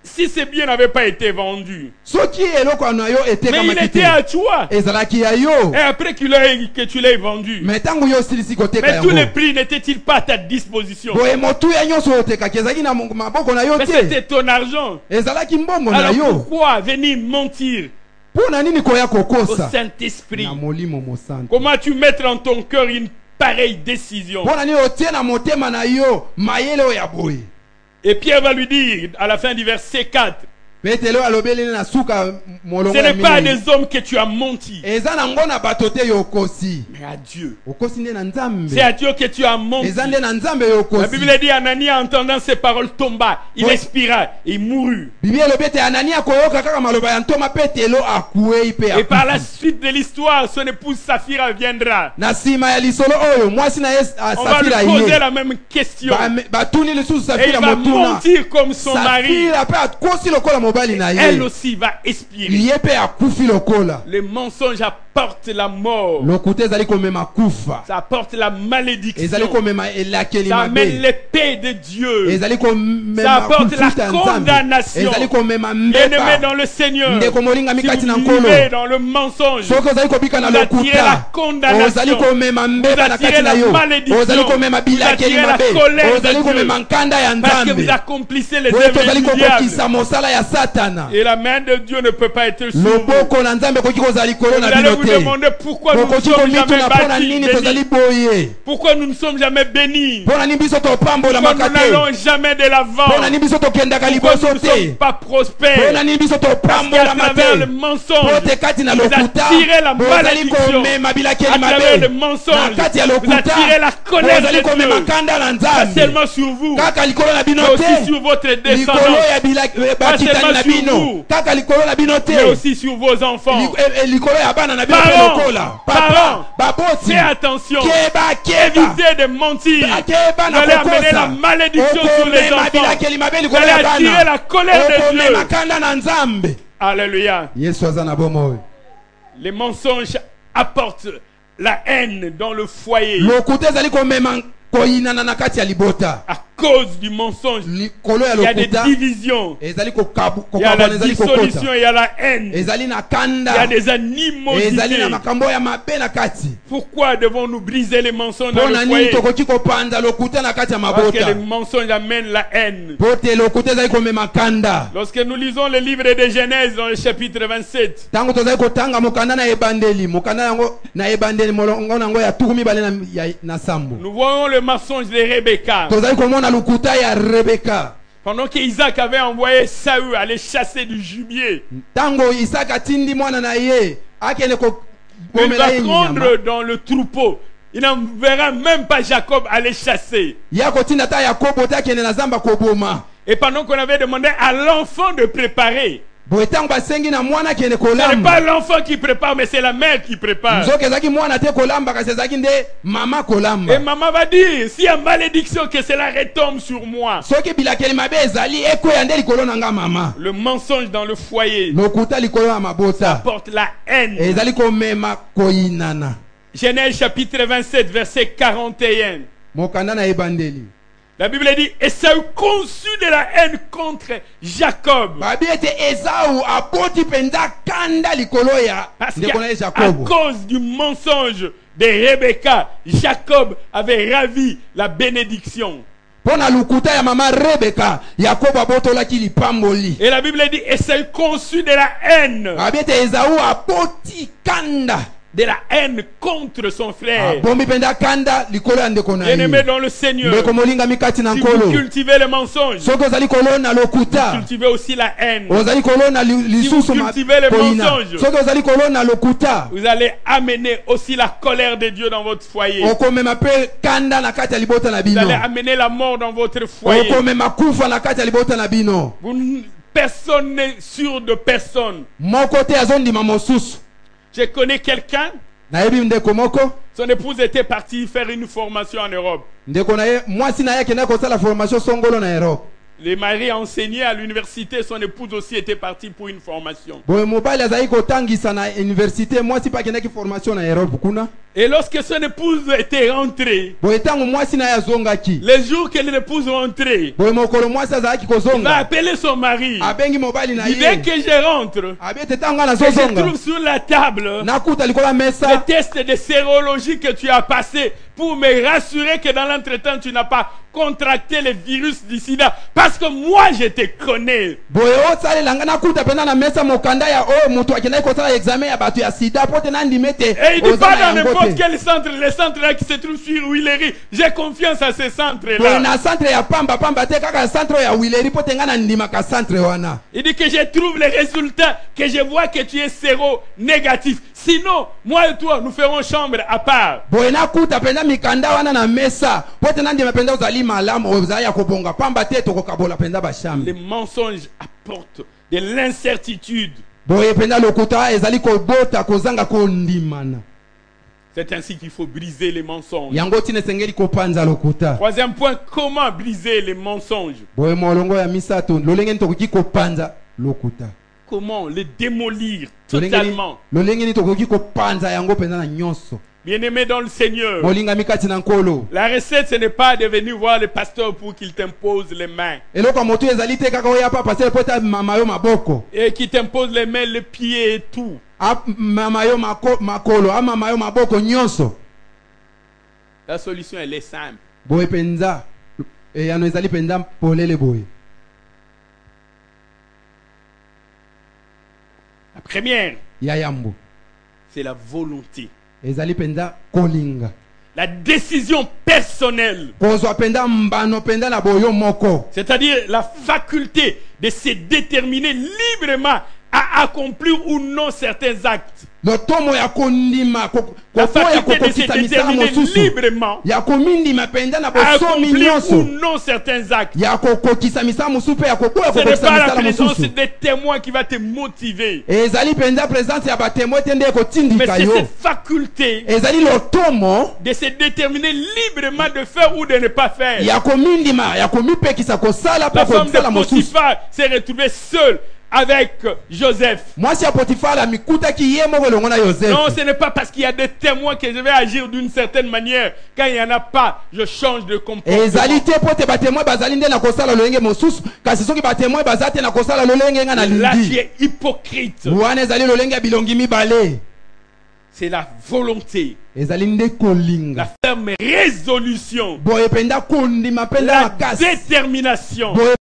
Si ces biens n'avaient pas été vendus, Soki eloko na yo mais etekama il était kite. à toi. Ezalaki ya yo. Et après que tu l'aies vendu, Mais tangu yo silisi koteka mais tous les yango. prix n'étaient-ils pas à ta disposition? Boye motu ya nyonso otekaki ezalaki na maboko na yo Mais te. c'était ton argent. Ezalaki mbongo na Alors yo. pourquoi venir mentir Pona nini koya au kokosa. Saint-Esprit? Na molimo mosantu. Comment tu mettre en ton cœur une pareille décision? Pona nini otie na motema na yo mayele oyo ya boye. Et Pierre va lui dire à la fin du verset 4, Petelo alobeli na suka molongo ce ya n'est pas à minei. des hommes que tu as menti, Eza na ngona bato te yokosi. mais à Dieu. Okosi nde na Nzambe. C'est à Dieu que tu as menti. Eza nde na Nzambe La yokosi. Bible dit Anania, entendant ces paroles, tomba, il Oui. expira, il mourut. Bibi elobi ete Anania koyoka kaka maloba ya ntoma Petelo akuei pe Et par la akufi. suite de l'histoire, son épouse Saphira viendra. Na nsima ya lisolo oyo mwasi na ye On va lui Safira poser ye. la même question. Batuni lisusu Et il Safira va motuna. mentir comme son mari. Safira pe akosi lokola mobali na Elle ye. aussi va expirer. Ye pe akufi lokola. Le mensonge apporte la mort. Lokuta ezali komema kufa. Ça apporte la malédiction. Ezali komema elakeli Ça amène mabe. l'épée de Dieu. Ezali Ça komema apporte la kufuta Nzambe. condamnation. Ezali komema Bien-aimé mbeba. dans le Seigneur, Ndeko molinga si mikati na vous nkolo. vivez dans le mensonge, Soki ozali kobika na vous attirez la lokuta condamnation. ozali komema mbeba na attirez kati na la yo malédiction. ozali komema bilakeli Vous attirez mabe la colère de ozali Dieu. komema nkanda ya parce que vous Nzambe accomplissez les po œuvres tozali du kokokisa diable. mosala ya Satana. Et la main de Dieu ne peut pas être sur vous. Loboko na Nzambe koki kozala likolo Vous na allez bino vous te. demander pourquoi nous ne Bokoki sommes jamais komituna mpona bâtis, nini bénis. tozali boye. Pourquoi nous ne sommes jamais bénis. Mpona nini biso topambola Pourquoi nous makate. n'allons jamais de l'avant. Mpona nini biso tokendaka Pourquoi liboso nous ne sommes te. pas prospères. Mpona nini biso Parce qu'à topambola travers le mate. monsonge, Po te kati na vous lokuta attirez la bozali malédiction. komema bilakeli À travers le mabe. mensonge, Na kati ya vous lokuta attirez la colère bozali de komema Dieu. kanda na Pas Nzambe. seulement sur vous, Kaka likolo na bino mais aussi te. sur votre Likolo descendance, ya bakitani na sur bino. vous. Kaka likolo na bino te. mais aussi sur vos enfants. Likolo ya bana na bino te Parents, lokola. parents, Papa, babosi. Fais attention. Keba. Évitez de mentir. Keba Vous na allez amener la kokosa. malédiction sur les Okomema enfants. bilakeli mabe Vous likolo allez ya attirer bana. la colère de Okomema Dieu. kanda na Nzambe. Alléluia. Yesu aza na bomo. Les mensonges apportent la haine dans le foyer. Lokuta ezali komema koyinana na kati ya libota. À cause du mensonge, Likolo ya il y a des lokuta divisions. ezali Il y a la kokabwana ezali kokota. dissolution, il y a la haine. Ezali na Il y a kanda. des Ezali animosités. na makambo ya mabe na kati. Pourquoi devons-nous briser les mensonges dans Pona le nini foyer? tokoki kopanza lokuta na kati ya Parce que mabota. les mensonges amènent la haine. Po te lokuta ezali komema kanda. Lorsque nous lisons le livre de Genèse dans le chapitre 27, Tango tozali kotanga mokanda na ebandeli, mokanda yango na ebandeli molongo nango ya tukumi bale na sambo. nous voyons le mensonge de Rebecca. Tozali komona lokuta ya Rebeka. Pendant qu'Isaac avait envoyé Saül aller chasser du gibier, Tango Isaka tindi mwana na ye, akende ko il bomela va ye prendre nyama. dans le troupeau. Il n'enverra même pas Jacob aller chasser. Ya kotinda ta Yakobo ta kende na zamba koboma. Et pendant qu'on avait demandé à l'enfant de préparer, Boye tango basengi na mwana kende ce n'est pas kolamba. l'enfant qui prépare, mais c'est la mère qui prépare. Nzoke ezaki mwana te kolamba kasi ezaki nde mama Et kolamba. maman va dire, s'il y a malédiction, que cela retombe sur moi. Soki bilakeli mabe ezali ekweya nde likolo na nga mama. Le mensonge dans le foyer Lokuta likolo ya mabota. porte la haine. Ezali komema koyinana. Genèse chapitre 27, verset 41. Mokanda na ebandeli. La Bible dit, et Saül conçut de la haine contre Jacob. Babi ete Esau aboti penza kanda likolo ya Parce ndeko na ye qu'à Jakobo. cause du mensonge de Rebecca, Jacob avait ravi la bénédiction. Pona lukuta ya mama Rebeka, Yakobo abotolaki lipamboli. Et la Bible dit, et Saül conçut de la haine. Babi ete Esau aboti kanda. De la haine contre son frère. Bombi penda kanda likolo ya ndeko na Bien-aimé ye. dans le Seigneur, Ndeko molinga mikati na si vous nkolo. cultivez le mensonge, Soki ozali kolona lokuta. cultivez aussi la haine. Ozali kolona lisusu Si vous cultivez le koyina. mensonge, Soki ozali kolona lokuta. Vous allez amener aussi la colère de Dieu dans votre foyer. Okomema pe kanda na kati ya libota na Vous bino. allez amener la mort dans votre foyer. Okomema kufa na kati ya libota na bino. Personne n'est sûr de personne. Moko te azondima mosusu. Je connais quelqu'un, Nayebi ndeko moko. son épouse était partie faire une formation en Europe. Ndeko na ye mwasi na ye akenda kosala formation songolo na Europe. Le mari enseignait à l'université, son épouse aussi était partie pour une formation. Boye mobali azali kotangisa na université mwasi pa akendaki formation na Europe kuna. Et lorsque son épouse était rentrée, Boye tango mwasi na ye azongaki. les jours que l'épouse rentrait, Boye mokolo mwasi azalaki il va kozonga. appeler son mari. Abengi mobali na Il dit, dès ye. que je rentre, Abete tango na que je zozonga. trouve sur la table Nakuta likola le mesa. test de sérologie que tu as passé pour me rassurer que dans l'entretemps tu n'as pas contracté le virus du sida. Parce que moi je te connais. Boye osalela nga nakuta pena na mesa mokanda ya oyo mutu akendaki kosala examen ya bato ya sida pote nandimete. Et il dit pas dans n'importe n'importe quel centre, les centres là qui se trouvent sur Willery, j'ai confiance à ces centres boye là. na centre ya pamba te kaka centre ya Willery po tenga na ndima ka centre wana. Il dit que je trouve les résultats, que je vois que tu es séro négatif. Sinon, moi et toi, nous ferons chambre à part. Boye na kuta penda mikanda wana na mesa po tena ndima penda uzali malamu ozali ya kobonga pamba te tokokabola penda ba chambre. Les mensonges apportent de l'incertitude. Boye penda lokuta ezali kobota kozanga kondimana. C'est ainsi qu'il faut briser les mensonges. Yango tine sengeli kopanza lokuta. Troisième point, comment briser les mensonges? Boye molongo ya misato lolenge ntokoki kopanza lokuta. Comment les démolir totalement? Lolenge ntokoki kopanza yango penda na nyonso. Bien-aimé dans le Seigneur, Molinga mikati na nkolo. la recette ce n'est pas de venir voir le pasteur pour qu'il t'impose les mains Eloko moto ezali te kaka oya pa passer pota mama yo maboko. et qu'il t'impose les mains, les pieds et tout. Mama yo makolo, mama yo maboko nyonso. La solution elle est simple. Boye penza. E yano ezali penza polele boye. La première, Ya yambo. c'est la volonté. Ezali penza kolinga. La décision personnelle. Kozwa penda mbano penda na boyo moko. C'est-à-dire la faculté de se déterminer librement à accomplir ou non certains actes. Lotomo ya kondima La koko ya faculté de se kokokisa misala déterminer mosusu. librement Ya komindima penda na à boso accomplir minyonso. ou non certains actes. Ya kokokisa misala mosusu pe ya kokoya Ce n'est kokokisa pas la misala présence mosusu. des témoins qui va te motiver. Ezali penza présence ya batémoin tende Mais kotindika c'est yo. cette faculté Ezali lotomo de se déterminer librement de faire ou de ne pas faire. ya komindima ya komipekisa kosala La po femme de kosala mosusu. Potiphar s'est retrouvée seule avec Joseph. Mwasi ya Potifar amikutaki ye moko elongo na Yosefu. Non, ce n'est pas parce qu'il y a des témoins que je vais agir d'une certaine manière. Quand il n'y en a pas, je change de comportement. ezali te po te batémoin bazali nde na kosala lolenge mosusu kasi soki batémoin baza te na kosala lolenge nga na Là, tu lindi es hypocrite. wana ezali lolenge ya bilongi mibale C'est la volonté, ezali nde la kolinga ferme résolution, boye penda kondima penda la makasi détermination, boye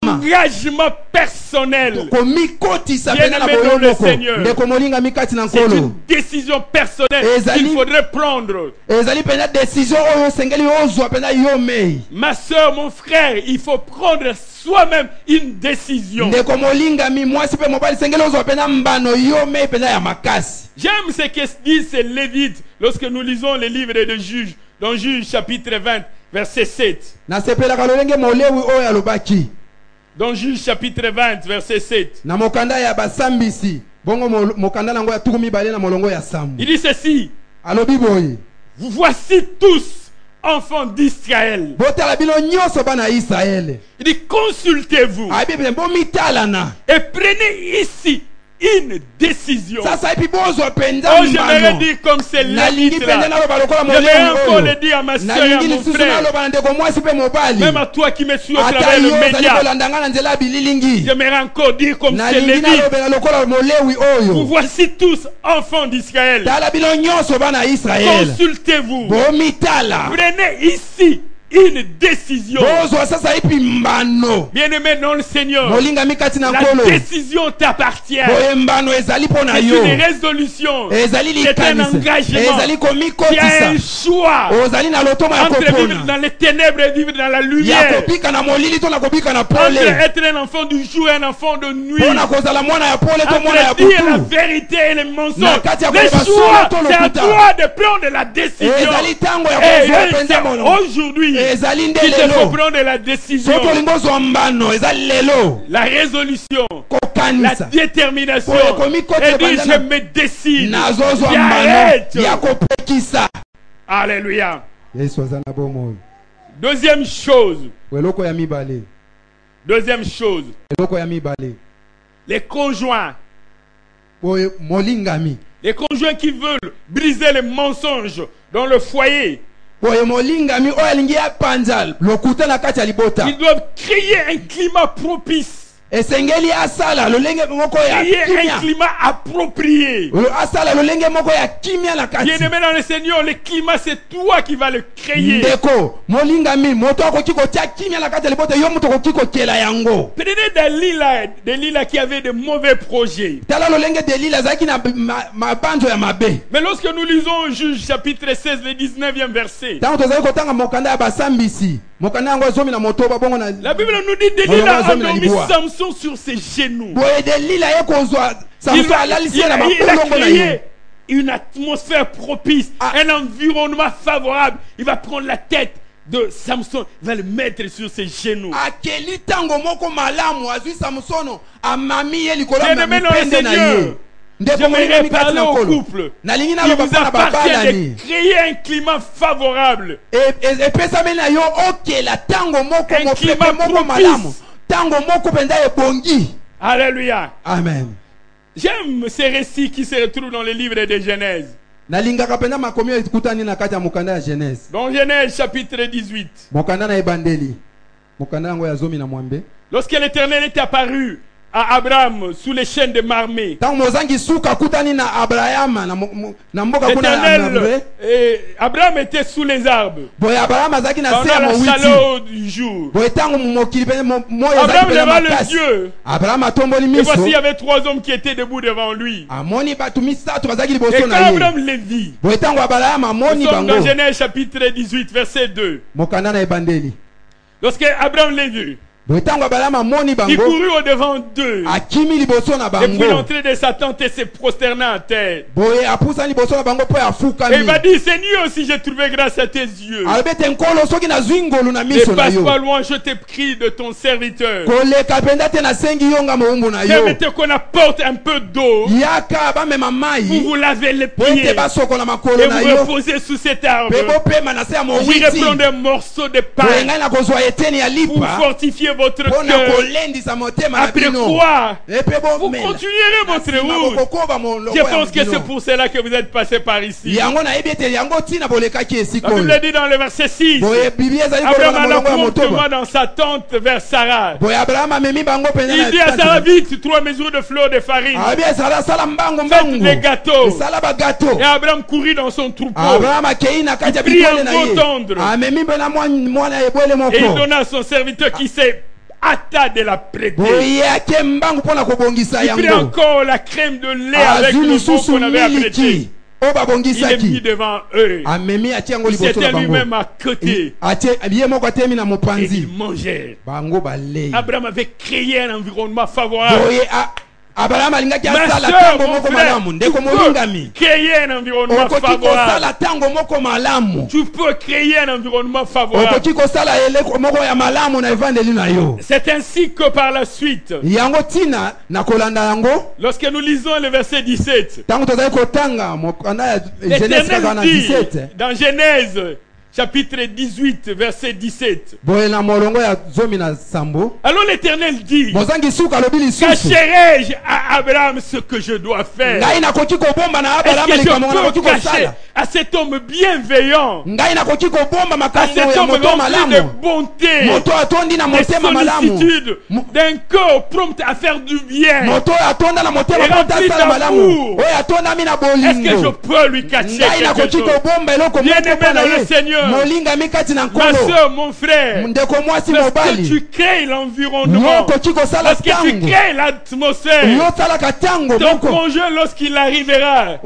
l'engagement personnel. komikotisa Bien penda na aimé boyo dans le moko Seigneur. ndeko molinga mikati na C'est nkolo une décision personnelle Ezali- qu'il faudrait prendre. ezali penda décision oyo osengeli ozwa penda yo mei Ma soeur, mon frère, il faut prendre soi-même une décision. ndeko molingami mwasi mpe mobali sengeli ozwa penda mbano yo mei penda ya makasi. J'aime ce que disent ces Lévites lorsque nous lisons les livres de Juges, dans Juges chapitre 20, verset 7. nasepelaka lolenge molewi oyo alobaki Dans Juges chapitre 20, verset 7. na mokanda ya basambisi bongo mokanda nango ya tuku mibale na molongo ya sambo Il dit ceci: alobi boye vous voici tous enfants d'Israël. botala bino nyonso bana ya Israele Il dit consultez-vous ayebi bomitalana et prenez ici une décision. sasa epi bozwa penza Oh, j'aimerais mbano dire comme c'est nalingi Lévite penza là. naloba lokola J'aimerais molewi encore le oyo dire à ma soeur et à nalingi mon lisusu frère, naloba na ndeko mwasi mpe mobali même à toi qui me suis au ata travers yo le ozali média. kolanda nga na nzela ya bililingi J'aimerais encore dire comme c'est nalingi Lévite. nalobela lokola molewi Vous oyo voici tous enfants d'Israël. tala bino nyonso bana ya Israele Consultez-vous. bomitala Prenez ici une décision. bozwa sasa epi mbano Bien-aimé dans le Seigneur, molinga mikati na la nkolo décision t'appartient. boye mbano ezali mpo na C'est yo une résolution. ezali C'est un likanisi engagement. ezali Tu as komikotisa un choix ozali na lotomo ya entre vivre kopona dans les ténèbres et vivre dans la ya lumière. kobika na molili to na kobika na Entre pole être un enfant du jour et un enfant de nuit. mpo na kozala mwana ya pole to mwana ya Entre dire la butu vérité et les mensonges. Na kati ya Le koyeba choix, solo to c'est à lokuta. toi de prendre la décision. ezali ntango ya Et kozwa c'est mpenza mono aujourd'hui ezali nde qu'il te faut lelo prendre la décision. soki olingi ozwa mbano ezali lelo La résolution, la kokanisa détermination. Oyo komikotisa Et dit, banda je na- me décide. nazozwa J'arrête. mbano ya kopekisa Alléluia. yesu aza na bomoi Deuxième chose. eloko ya mibale Deuxième chose. eloko ya mibale Les conjoints. boye molingami Les conjoints qui veulent briser les mensonges dans le foyer. boye molingami oyo alingi apanza lokuta na kati ya libota Ils doivent créer un climat propice. esengeli asala lolenge moko ya Créer un kimia climat approprié. asala lolenge moko ya kimia na kati Bien-aimé dans le Seigneur, le climat, c'est toi qui vas le créer. ndeko molingami moto akoki kotia kimia na kati ya libote yo moto akoki kokela yango Prenez des lilas qui avaient de mauvais projets. tala lolenge delila azalaki na mabanzo ya mabe Mais lorsque nous lisons Juge chapitre 16, le 19e verset, ntango tozali kotanga mokanda ya basambisi mokanda yango azomi na motoba bongo na la Bible nous dit Delilah a endormi Samson sur ses genoux. boye delila ye kozwa samson alalisi ye na Il a mabolongo na ye créé une atmosphère propice, un environnement favorable. Il va prendre la tête de Samson, il va le mettre sur ses genoux. akeli ntango moko malamu azwi samsono amami ye likolo ya Bien-aimé dans le mipende na ye Seigneur, j'aimerais parler au couple. nalingi Il naloba vous mpo na appartient babalani de créer un climat favorable. epesami na yo okela ntango moko Un mopepe climat moko propice. malamu ntango moko mpenza ebongi Alléluia. amen J'aime ces récits qui se retrouvent dans le livre de Genèse. nalingaka mpenza makomi ekutani na kati ya mokanda ya genèse Dans Genèse chapitre 18. mokanda na ebandeli mokanda yango ya zomi na mwambe Lorsque l'Éternel est apparu à Abraham sous les chaînes de Marmée, ntango mozangi suka akutani na abrahama na mboka kuna ya Mamre. Abraham était sous les arbres boye abrahama azalaki na se pendant ya la mowiti chaleur du jour. boye ntango mokili mpe moyo Abraham ezalaki leva mpenza les makasi yeux. abrahama atomboli Et voici, il y miso avait 3 hommes qui étaient debout devant lui. amoni bato misato bazalaki Et liboso quand na ye Abraham les vit, boye ntango abrahama amoni nous sommes dans bango Genèse chapitre 18, verset 2. mokanda na ebandeli Lorsque Abraham les vit, boye ntango abrahama amoni il bango courut au-devant d'eux. akimi liboso na Depuis bango l'entrée de sa tente et se prosterna à terre. boye apusani liboso na bango mpo Et il afukami va dire, Seigneur, si j'ai trouvé grâce à tes yeux, alobi ete nkolo soki nazwi ngolu na ne miso na passe yo pas loin, je te prie de ton serviteur. koleka mpenza te nasengi yo nga mowumbu na yo Permettez qu'on apporte un peu d'eau yaka bamema pour mai vous laver les po pieds ete basokola makolo et na vous yo reposer sous cet arbre. mpe bopema na se ya J'irai mowiti prendre un morceau de boye pain ngai nakozwa eteni ya pour lipa fortifier votre mpo na cœur. kolendisa motema na Après bino quoi, epe vous bomela continuerez votre route. bokokoba moloko Je ya pense que c'est bino pour cela que vous êtes passé par ici. yango nayebi ete yango ntina bolekaki esika La oyo Bible dit dans le verset 6, boye bibi ezali Abraham koloba na alla molongo ya promptement motoba dans sa tente vers Sarah. boye abrahama amemi bango mpenza Il dit à Sarah, vite, 3 mesures de fleur de farine. abi esala mbangu Faites mbangu des gâteaux. esala bagato Et Abraham courut dans son troupeau. abrahama akei na kati ya Il prit bibwele un na veau ye tendre. amemi mpe na mwana ya ebwele Et il moko donna à son serviteur qui s'est hâta de la prêter. boye ake mbangu mpo na kobongisa Il prit yango encore la crème de lait avec azwi le veau lisusu qu'on avait apprêté. miliki oyo Il est mis babongisaki devant eux. amemi atie yango Il liboso s'était na bango lui-même à côté. ye moko atemi na Et mopanzi ils mangèrent. bango balei Abraham avait créé un environnement favorable. boye abrahama alingaki Ma asala soeur, ntango mon moko frère, malamu tu ndeko peux molingami créer un environnement okoki favorable. kosala ntango moko malamu Tu peux créer un environnement favorable. okoki kosala eleko moko ya malamu na evandeli na yo C'est ainsi que par la suite, yango ntina na kolanda yango lorsque nous lisons le verset 17, ntango tozali kotanga mokanda ya genèse kaka na l'Éternel dit 17 dans Genèse chapitre 18 verset 17. boye na molongo ya zomi na sambo Alors l'Éternel dit, mozangi suka alobi lisusu cacherai-je à Abraham ce que je dois faire? ngai nakoki kobomba na Est-ce abrahama que likambo je nakoki peux cacher kosala à cet homme bienveillant, ngai nakoki kobomba à makambo cet ya homme moto rempli de malamu bonté, moto atondi na de motema malamu sollicitude, d'un cœur prompt à faire du bien? moto oyo atonda na motema Et mpo rempli asala malamu d'amour. oyo atondami na Est-ce que je bolingo peux lui cacher ngai quelque nakoki chose? kobomba eloko Bien moko aimé mpo na dans le ye Seigneur, molingami kati na ma nkolo soeur, mon frère, ndeko mwasi parce que mobali tu crées yo l'environnement, okoki kosala parce que tu ntango crées l'atmosphère, yo osalaka ntango ton moko conjoint lorsqu'il arrivera,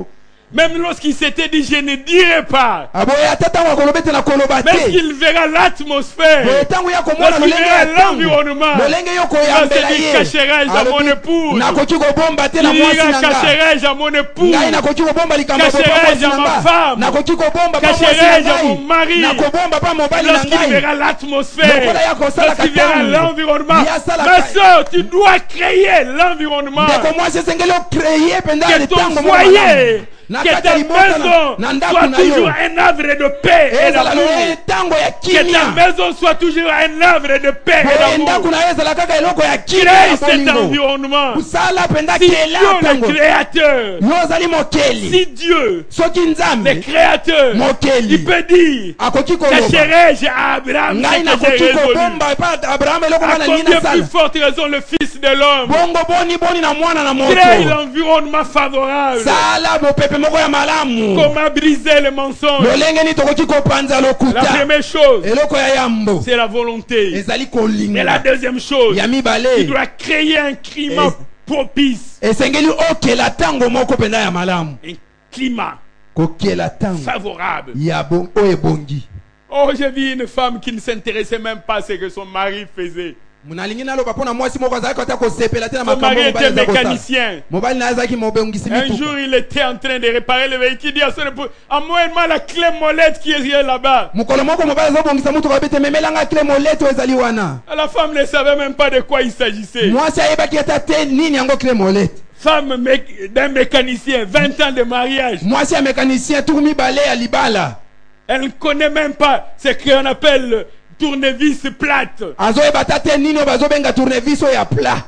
même lorsqu'il s'était dit je ne dirai pas, boye ata ntango akoloba ete nakoloba même te qu'il verra l'atmosphère, boye ntango ya komona lorsqu'il lolenge verra ya ntango l'environnement, lolenge yo il va koyambela se dire ye cacherai-je à mon alobi épouse, nakoki kobomba te na il mwasi dira na nga cacherai-je à mon épouse, ngai nakoki kobomba likambo ya papa cacherai-je mwasi à na ma nga femme, nakoki kobomba pa mwasi na cacherai-je à mon ngai mari, nakobomba pa mobali na lorsqu'il ngai verra l'atmosphère, lokola ya kosalaka lorsqu'il verra ntango l'environnement. ya salaka Ma soeur, tu dois créer l'environnement. ndeko mwasi esengeli okreye mpenza Que le ton ntango moko malamu foyer Na Que kati ta ya libota maison na ndako soit na yo. toujours un havre de paix et Ezala d'amour. loye tango ya Que ta kimia. maison soit toujours un havre de paix et Boye ndako d'amour. na yo ezala kaka eloko ya kimia Crée na cet bolingo. environnement. Kusala penda Si Dieu kela le tango. créateur, Yo ozali mokeli. si Dieu Soki le nzambe créateur, mokeli il peut dire, akoki koloba. cacherai-je à Abraham Ngai ce nakoki que j'ai résolu. kobomba epa Abraham eloko À wana nini combien plus nasala. forte raison le Fils de l'homme. Bongo boni na mwana na Crée moto. l'environnement favorable. Sala mopepe moko ya malamu. Comment briser le mensonge? Lolenge ni tokoki kopanza La lokuta. première chose, Eloko ya yambo. c'est la volonté. Ezali Et la kolinga. deuxième chose, Ya tu mibale. dois créer un climat propice. Esengeli okela tango moko penda ya malamu. Un climat Kokela tango. favorable. Ya bon oye bongi. Oh, j'ai vu une femme qui ne s'intéressait même pas à ce que son mari faisait. Munalingi naloba pona mwasi moko azali kota kosepela tena Son makambo mari était mobali za kosala. mécanicien. Mobali na azaki mobengisi Un mituka. jour, il était en train de réparer le véhicule. Il dit à son épouse, envoie-moi la clé molette qui est là-bas. Mukolo moko mobali azobongisa mutuka bete memelanga kile moleto ezali wana. La femme ne savait même pas de quoi il s'agissait. Mwasi ayebaki ata te nini yango kile molete. Femme d'un mécanicien, 20 ans de mariage. Mwasi ya mécanicien tuku mibale ya libala. Elle ne connaît même pas ce qu'on appelle tournevis plate. Azoyeba ata te nini oyo bazobenga tournevis oyo ya plat.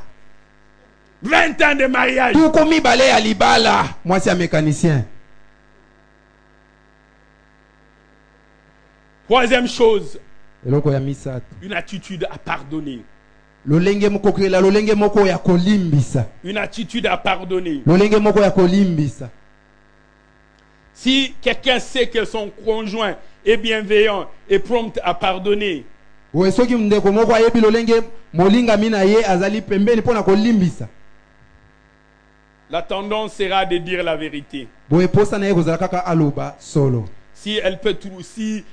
20 ans de mariage. Tuku mibale ya libala. Mwasi ya mécanicien. Troisième chose, Eloko ya misato. une attitude à pardonner. Lolenge moko kila lolenge moko ya kolimbisa. Une attitude à pardonner. Lolenge moko ya kolimbisa. Si quelqu'un sait que son conjoint est bienveillant et prompt à pardonner, Oye soki ndeko moko ayebi lolenge molinga mina ye azali pembeni pona kolimbisa. la tendance sera de dire la vérité. Boye posa na ye kozala kaka aloba solo. Si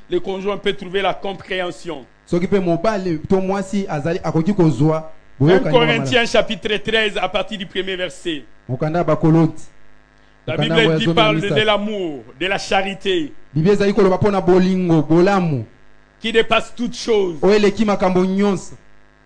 le conjoint peut trouver la compréhension. Soki pe mobali to mwasi azali akoki kozwa. 1 Corinthiens chapitre 13 à partir du premier verset. Mokanda bakoloti. La Bible dit parle de l'amour, de la charité, Bible ezali koloba pona bolingo, bolamu. qui dépasse toutes choses. Oyeleki makambo nyonso.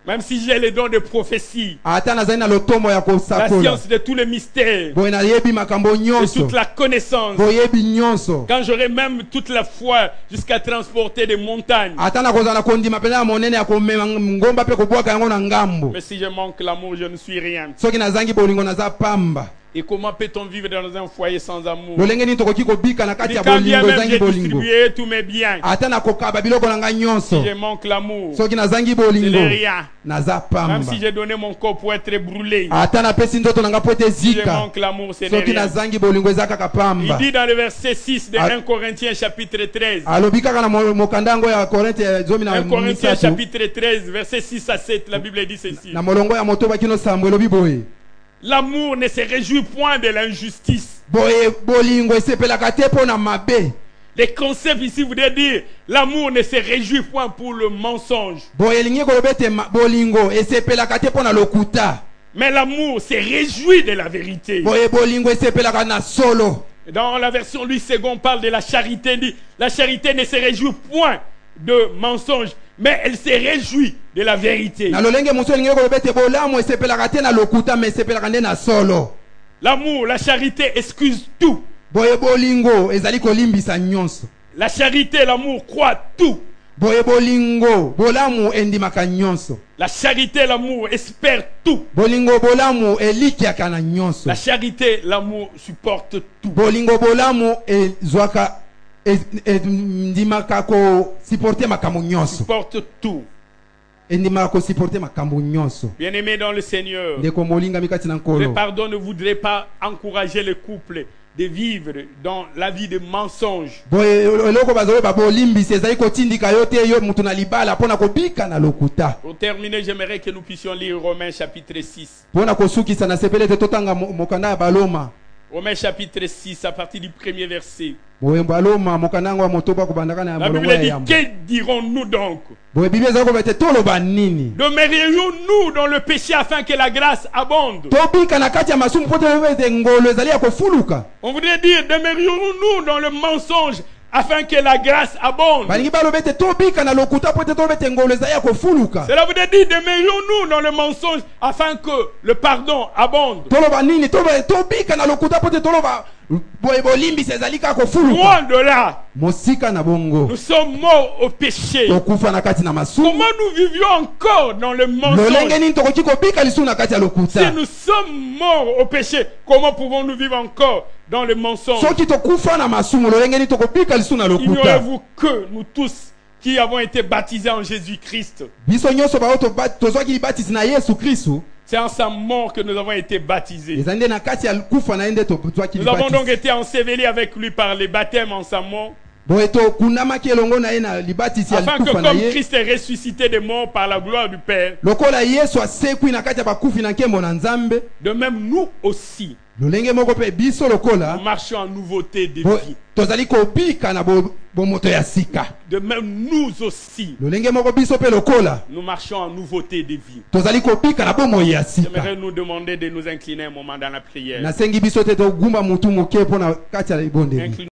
Même si j'ai le don de prophétie, Ata nazali na lotomo ya la kosakola. science de tous les mystères, Boye na yebi makambo et nyonso. toute la connaissance, Boyebi nyonso. quand j'aurai même toute la foi jusqu'à transporter des montagnes, Ata na kozala kondima pena monene ya komema ngomba pe kobwaka yango na ngambo. mais si je manque l'amour, je ne suis rien. Soki nazangi bolingo naza pamba. Et comment peut-on vivre dans un foyer sans amour? Lolenge ni tokoki kobika na kati Et ya quand bien bolingo même ezangi j'ai bolingo. distribué tous mes biens, Ata na kokaba biloko na nga nyonso. si je manque l'amour, Soki nazangi je bolingo n'ai rien. naza Même pamba. si j'ai donné mon corps pour être brûlé, Ata na pesi nzoto na nga po ete si je zika. manque l'amour, ce n'est Soki rien. nazangi bolingo eza kaka Il pamba. dit dans le verset 6 de Ah. 1 Corinthiens chapitre 13. Alobi kaka na mokanda yango ya Korinte ya zomi na 1 Corinthiens misato. chapitre 13, verset 6 à 7, la Bible dit ceci. Na molongo ya moto bakino sambo elobi boye. L'amour ne se réjouit point de l'injustice. Boye bolingo esepelaka te mpo na mabe. Les concepts ici voudraient dire l'amour ne se réjouit point pour le mensonge. Boye elingi koloba ete bolingo esepelaka te mpo na lokuta. Mais l'amour se réjouit de la vérité. Boye bolingo esepelaka na solo. Dans la version Louis II parle de la charité. Dit, la charité ne se réjouit point de mensonge, mais elle se réjouit de la vérité. Na lolenge mosu elingi koloba ete bolamu esepelaka te na lokuta me esepelaka nde na solo. L'amour, la charité excuse tout. Boye bolingo ezali kolimbisa nyonso. La charité, l'amour croit tout. Boye bolingo bolamu endimaka nyonso. La charité, l'amour espère tout. Bolingo bolamu elikiaka na nyonso. La charité, l'amour supporte tout. Bolingo bolamu ezwaka endimaka ko supporter makambo nyonso. Supporte tout. Endimaka ko supporter makambo nyonso. Bien-aimé dans le Seigneur, Ndeko molinga mikati na le nkolo. pardon ne voudrait pas encourager le couple de vivre dans la vie de mensonge. Boye eloko bazoloba bolimbisa ezali kotindika yo te yo mutu na libala mpona kobika na lokuta. Pour terminer, j'aimerais que nous puissions lire Romains chapitre 6. Mpona kosukisa na sepele te totanga mokanda ya baloma. Romains chapitre 6 à partir du premier verset. Boye baloma mokanda yango ya motoba kobandaka na La molongo Bible ya dit, yambo. que dirons-nous donc? Boye Bible ezali koba ete toloba nini? Demeurions-nous dans le péché afin que la grâce abonde? Tobika na kati ya masumu mpo te ete ngolo ezali ya kofuluka. On voudrait dire, demeurions-nous dans le mensonge afin que la grâce abonde? Balingi baloba ete tobika na lokuta mpo ete toloba ete ngolo ezali ya kofuluka. Cela voudrait dire, demeurions-nous dans le mensonge afin que le pardon abonde? Toloba nini? Tobika na lokuta mpo ete toloba boye bolimbisa ezali kaka kofuluka Loin de là. mosika na bongo Nous sommes morts au péché. tokufa na kati na masumu Comment nous vivions encore dans le lolenge mensonge? nini tokoki kobika lisusu na kati ya Si lokuta nous sommes morts au péché, comment pouvons-nous vivre encore dans le mensonge? soki tokufa na masumu lolenge nini tokobika lisusu na lokuta Ignorez-vous que nous tous qui avons été baptisés en Jésus-Christ, biso nyonso bao tozwaki libatisi na yesu kristu c'est en sa mort que nous avons été baptisés. eza nde na kati ya kufa na ye nde tozwaki Nous avons donc libatisi été ensevelis avec lui par les baptêmes en sa mort, boye tokundamaki elongo na ye na libatisi ya afin que kufa na comme ye Christ est ressuscité des morts par la gloire du Père, lokola yesu asekwi na kati ya bakufi na nkembo na nzambe de même nous aussi, lolenge moko mpe biso nous lokola marchons en nouveauté de bo- vie. tozali kobika na bomoto ya sika De même nous aussi, lolenge moko biso mpe lokola nous marchons en nouveauté de vie. tozali kobika na bomoi ya sika J'aimerais nous demander de nous incliner un moment dans la prière. nasengi biso te togumba mutu moke mpo na kati ya libondeli Incline-